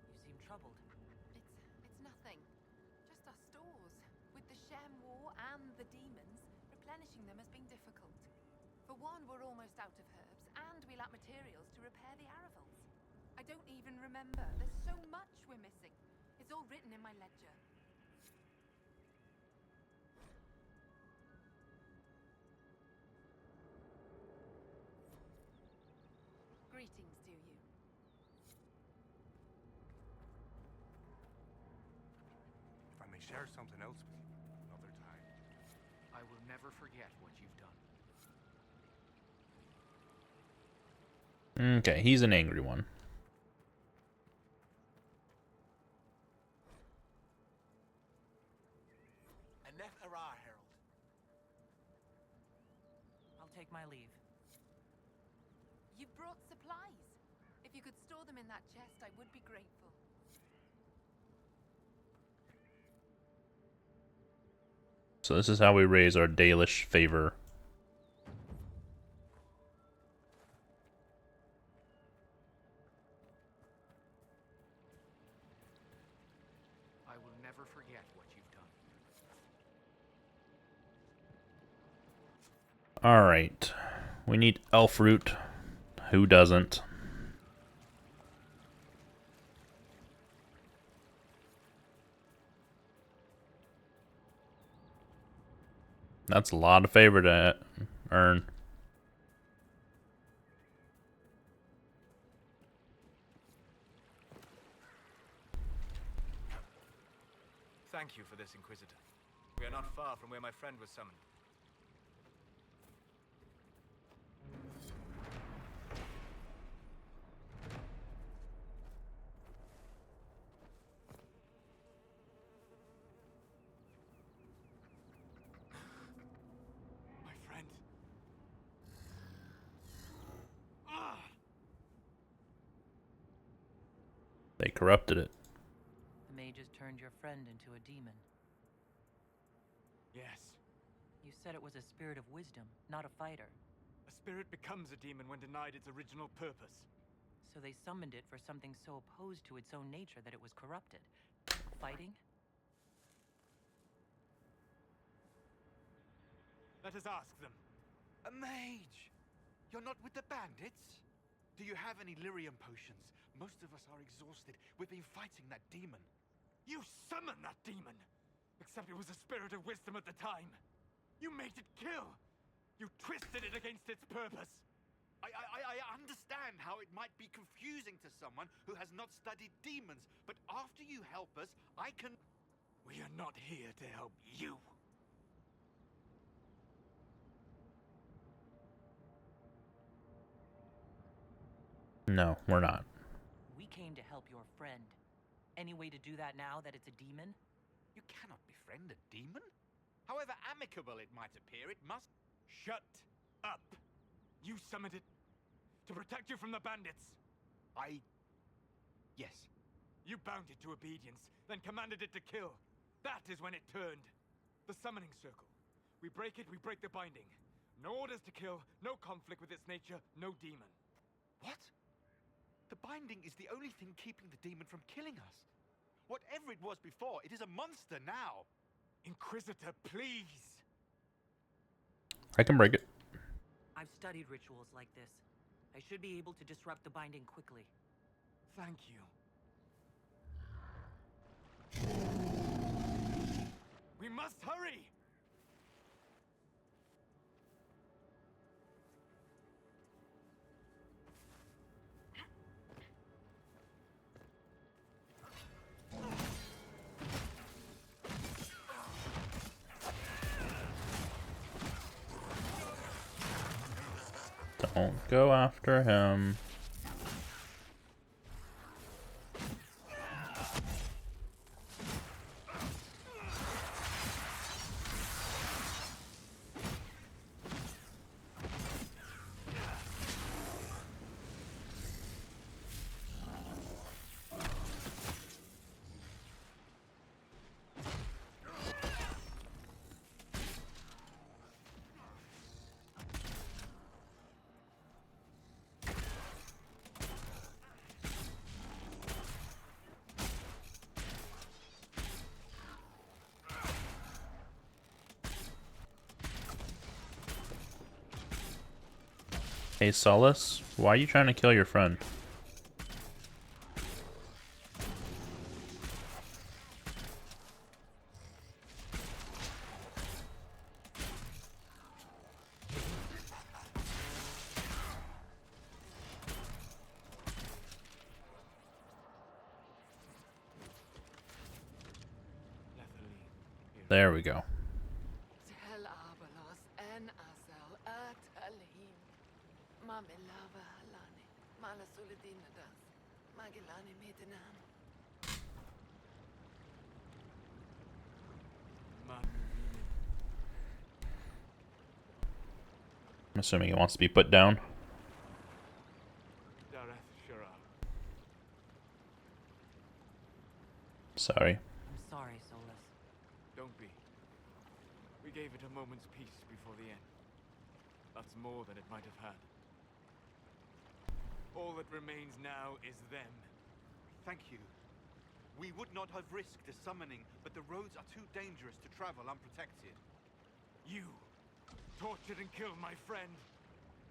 You seem troubled. It's nothing. Just our stores. With the Shem War and the demons, replenishing them has been difficult. For one, we're almost out of herbs, and we lack materials to repair the Aravals. I don't even remember. There's so much we're missing. It's all written in my ledger. Greetings to you. If I may share something else with you another time. I will never forget what you've done. Okay, he's an angry one. Aneth Ara, Herald. I'll take my leave. You've brought supplies. If you could store them in that chest, I would be grateful. So this is how we raise our Dalish favor. I will never forget what you've done. Alright. We need elf root. Who doesn't? That's a lot of favor to earn. Thank you for this, Inquisitor. We are not far from where my friend was summoned. My friend. They corrupted it. The mages turned your friend into a demon. Yes. You said it was a spirit of wisdom, not a fighter. A spirit becomes a demon when denied its original purpose. So they summoned it for something so opposed to its own nature that it was corrupted. Fighting? Let us ask them. A mage! You're not with the bandits? Do you have any lyrium potions? Most of us are exhausted. We've been fighting that demon. You summoned that demon! Except it was a spirit of wisdom at the time. You made it kill! You twisted it against its purpose! I understand how it might be confusing to someone who has not studied demons, but after you help us, I can... We are not here to help you. No, we're not. We came to help your friend. Any way to do that now that it's a demon? You cannot befriend a demon? However amicable it might appear, it must... Shut up! You summoned it to protect you from the bandits. Yes. You bound it to obedience, then commanded it to kill. That is when it turned. The summoning circle. We break it, we break the binding. No orders to kill, no conflict with its nature, no demon. What? The binding is the only thing keeping the demon from killing us. Whatever it was before, it is a monster now. Inquisitor, please! I can break it. I've studied rituals like this. I should be able to disrupt the binding quickly. Thank you. We must hurry! Don't go after him. Hey Solace, why are you trying to kill your friend? There we go. I'm assuming he wants to be put down. Sorry. I'm sorry, Solus. Don't be. We gave it a moment's peace before the end. That's more than it might have had. All that remains now is them. Thank you. We would not have risked a summoning, but the roads are too dangerous to travel unprotected. You tortured and killed my friend.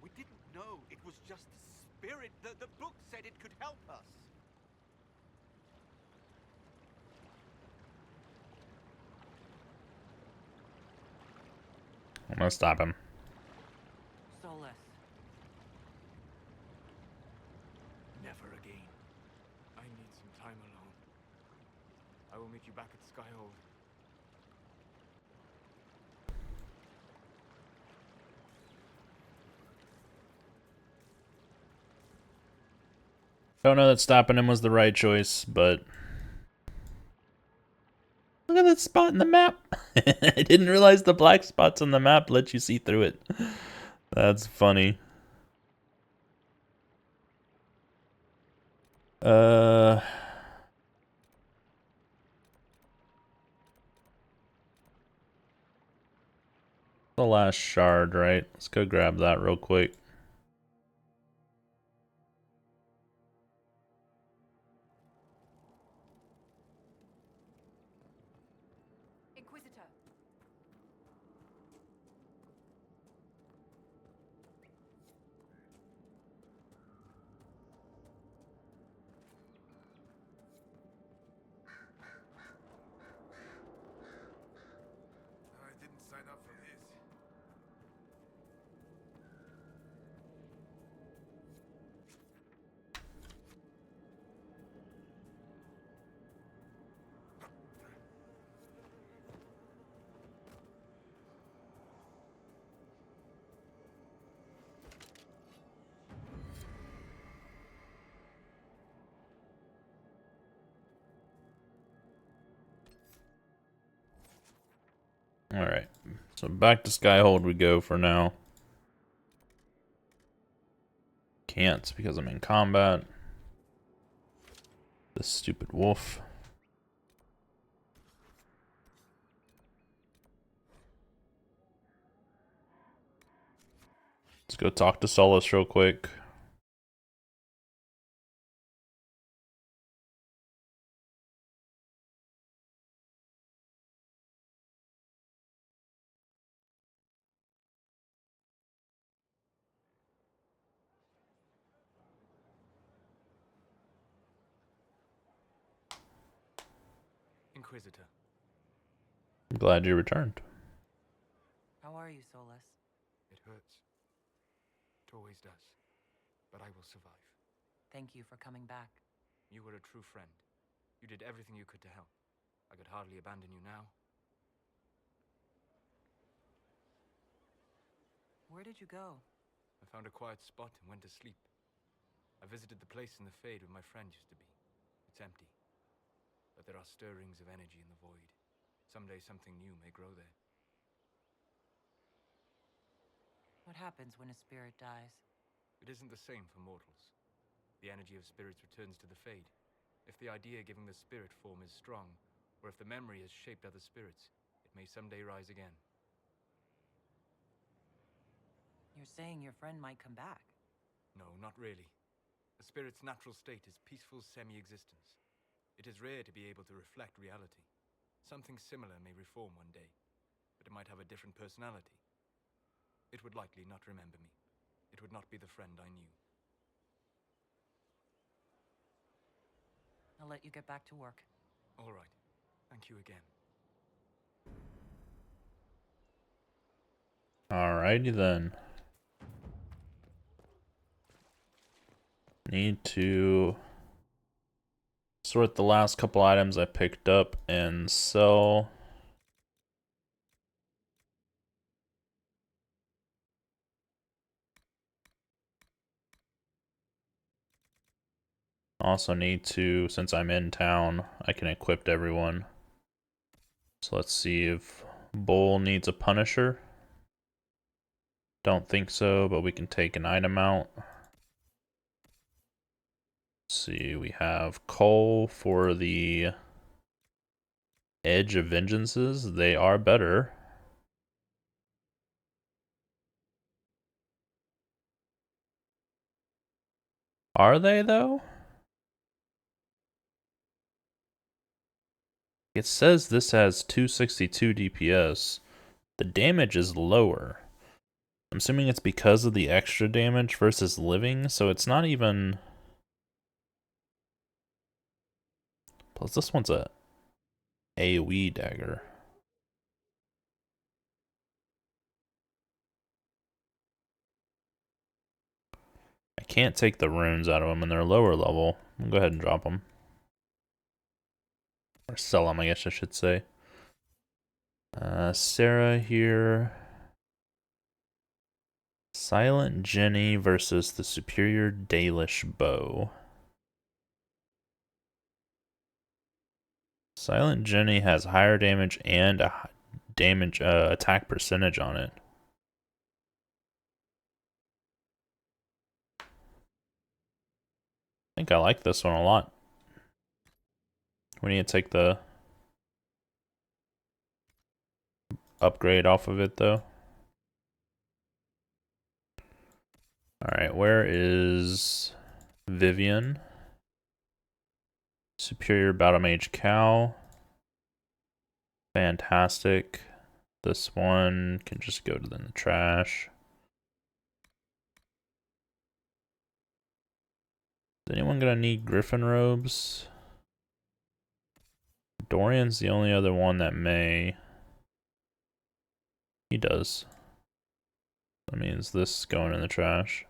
We didn't know it was just a spirit. The book said it could help us. I'm gonna stop him. Solus. Never again. I need some time alone. I will meet you back at Skyhold. Don't know that stopping him was the right choice, but look at that spot in the map. I didn't realize the black spots on the map let you see through it. That's funny. The last shard, right? Let's go grab that real quick. Inquisitor. Alright, so back to Skyhold we go for now. Can't because I'm in combat. This stupid wolf. Let's go talk to Solus real quick. Inquisitor. I'm glad you returned. How are you, Solus? It hurts. It always does. But I will survive. Thank you for coming back. You were a true friend. You did everything you could to help. I could hardly abandon you now. Where did you go? I found a quiet spot and went to sleep. I visited the place in the Fade where my friend used to be. It's empty. But there are stirrings of energy in the void. Someday something new may grow there. What happens when a spirit dies? It isn't the same for mortals. The energy of spirits returns to the Fade. If the idea giving the spirit form is strong, or if the memory has shaped other spirits, it may someday rise again. You're saying your friend might come back? No, not really. A spirit's natural state is peaceful semi-existence. It is rare to be able to reflect reality. Something similar may reform one day, but it might have a different personality. It would likely not remember me. It would not be the friend I knew. I'll let you get back to work. All right. Thank you again. Alrighty then. Need to sort the last couple items I picked up and sell. Also need to, since I'm in town, I can equip everyone. So let's see if Bull needs a Punisher. Don't think so, but we can take an item out. Let's see, we have Cole for the Edge of Vengeances. They are better. Are they though? It says this has 262 DPS. The damage is lower. I'm assuming it's because of the extra damage versus living, so it's not even... Plus this one's a AoE dagger. I can't take the runes out of them and they're lower level. I'll go ahead and drop them. Or sell them, I guess I should say. Sarah here. Silent Jenny versus the superior Dalish bow. Silent Jenny has higher damage and a damage attack percentage on it. I think I like this one a lot. We need to take the upgrade off of it though. Alright, where is Vivian? Superior Battle Mage Cow. Fantastic. This one can just go to the trash. Is anyone gonna need Griffin robes? Dorian's the only other one that may. He does. That means this is going in the trash.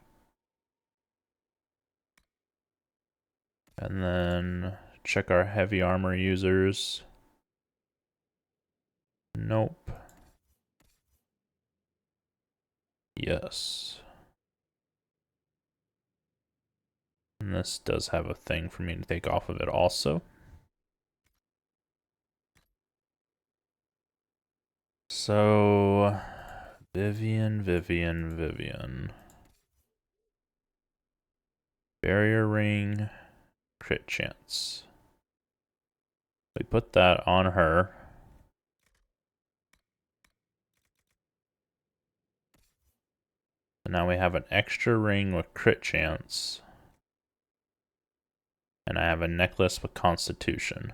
And then check our heavy armor users. Nope. Yes. And this does have a thing for me to take off of it also. So, Vivian. Barrier ring, crit chance. We put that on her. So now we have an extra ring with crit chance. And I have a necklace with constitution.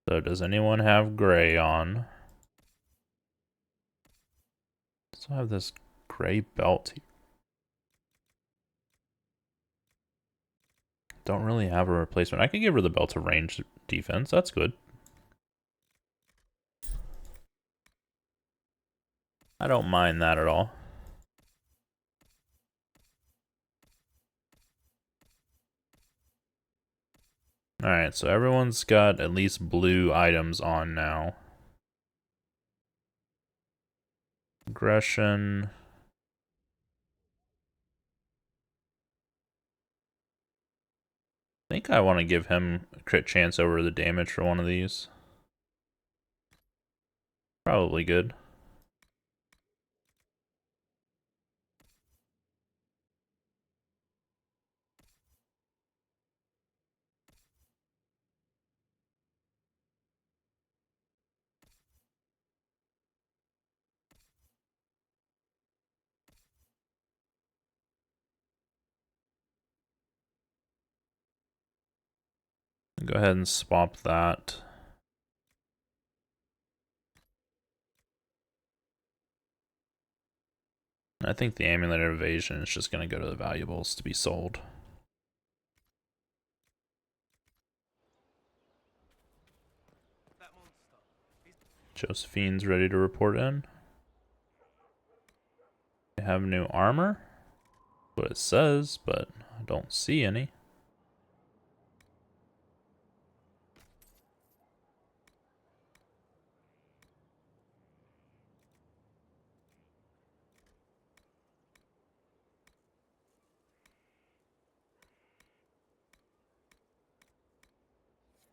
So does anyone have gray on? So I have this gray belt here. Don't really have a replacement. I could give her the belt of range defense. That's good. I don't mind that at all. Alright, so everyone's got at least blue items on now. Aggression. I think I want to give him a crit chance over the damage for one of these. Probably good. Go ahead and swap that. I think the amulet of evasion is just going to go to the valuables to be sold. Josephine's ready to report in. They have new armor. What it says, but I don't see any.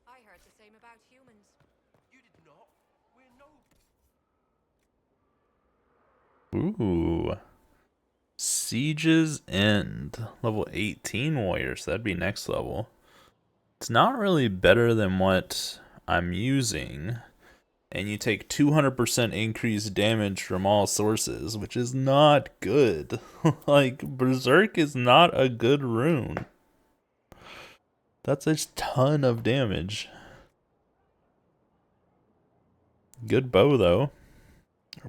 I heard the same about humans. You did not. We're no. Ooh. Siege's End. Level 18 warriors. That'd be next level. It's not really better than what I'm using. And you take 200% increased damage from all sources, which is not good. Like, Berserk is not a good rune. That's a ton of damage. Good bow, though.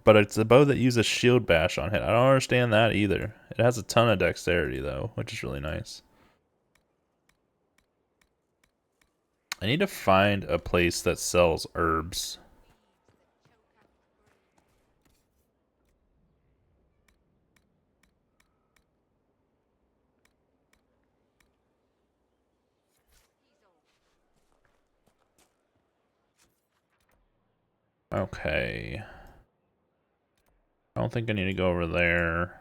But it's a bow that uses shield bash on hit. I don't understand that either. It has a ton of dexterity, though, which is really nice. I need to find a place that sells herbs. Okay. I don't think I need to go over there.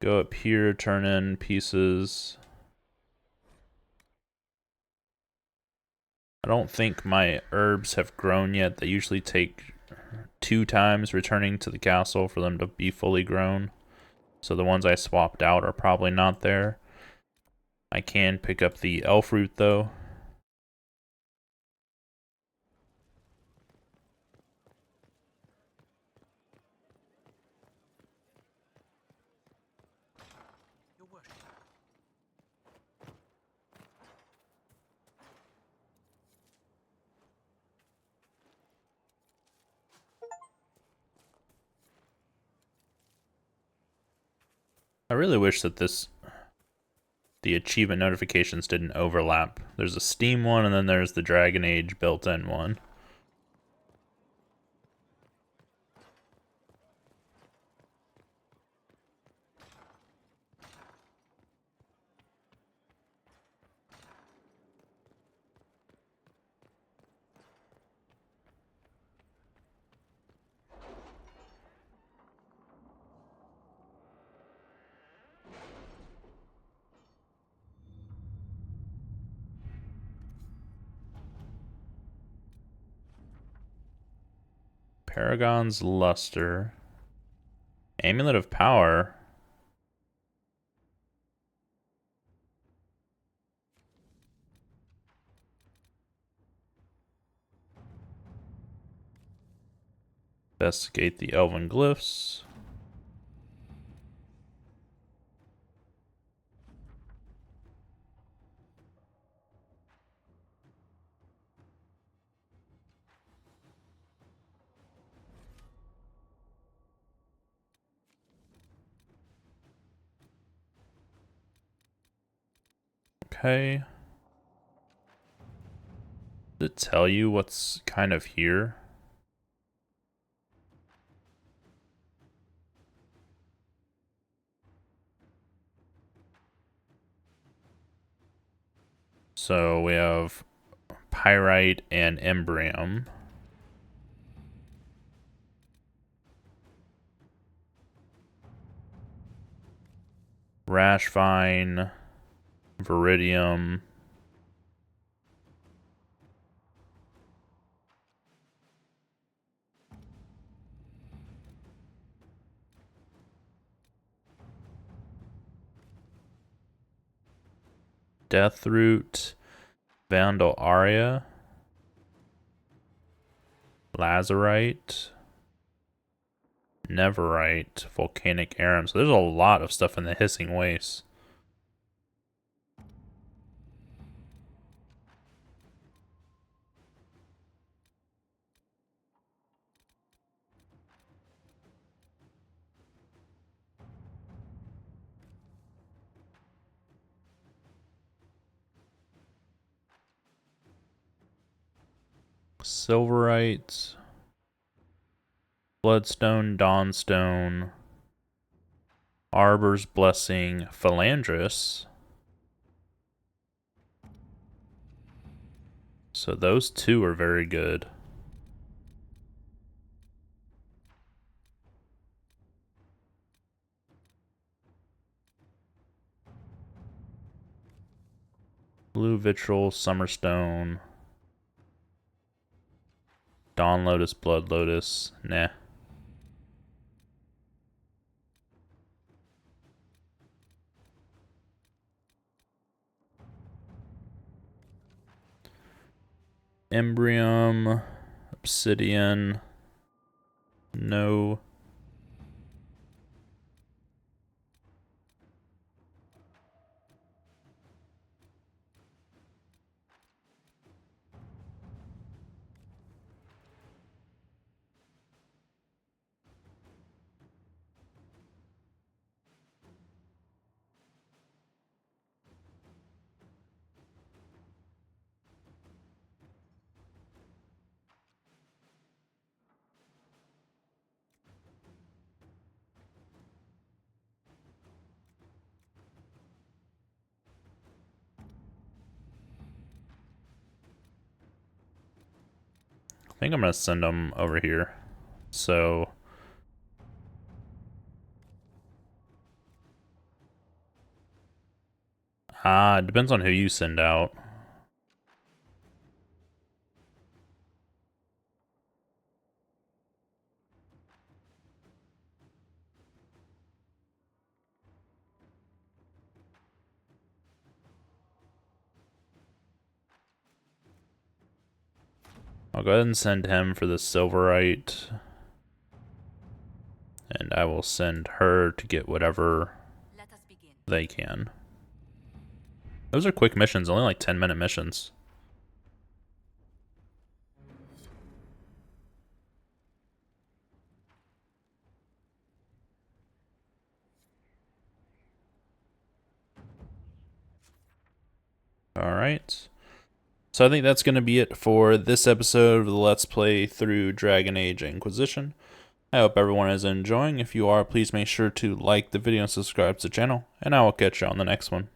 Go up here, turn in pieces. I don't think my herbs have grown yet. They usually take 2 times returning to the castle for them to be fully grown. So the ones I swapped out are probably not there. I can pick up the elf root though. I really wish that the achievement notifications didn't overlap. There's a Steam one and then there's the Dragon Age built-in one. Paragon's Luster. Amulet of Power. Investigate the elven glyphs. Okay. Does it tell you what's kind of here? So we have pyrite and embrium. Rashvine, Viridium. Deathroot, Vandal Aria, Lazarite, Neverite, Volcanic Arum. So there's a lot of stuff in the Hissing Waste. Silverite, Bloodstone, Dawnstone, Arbor's Blessing, Philandris. So those two are very good. Blue Vitriol, Summerstone, Dawn Lotus, Blood Lotus. Nah. Embrium, Obsidian. No. I think I'm going to send them over here. So it depends on who you send out. I'll go ahead and send him for the Silverite. And I will send her to get whatever they can. Those are quick missions, only like 10-minute missions. Alright. So I think that's going to be it for this episode of the Let's Play through Dragon Age Inquisition. I hope everyone is enjoying. If you are, please make sure to like the video and subscribe to the channel, and I will catch you on the next one.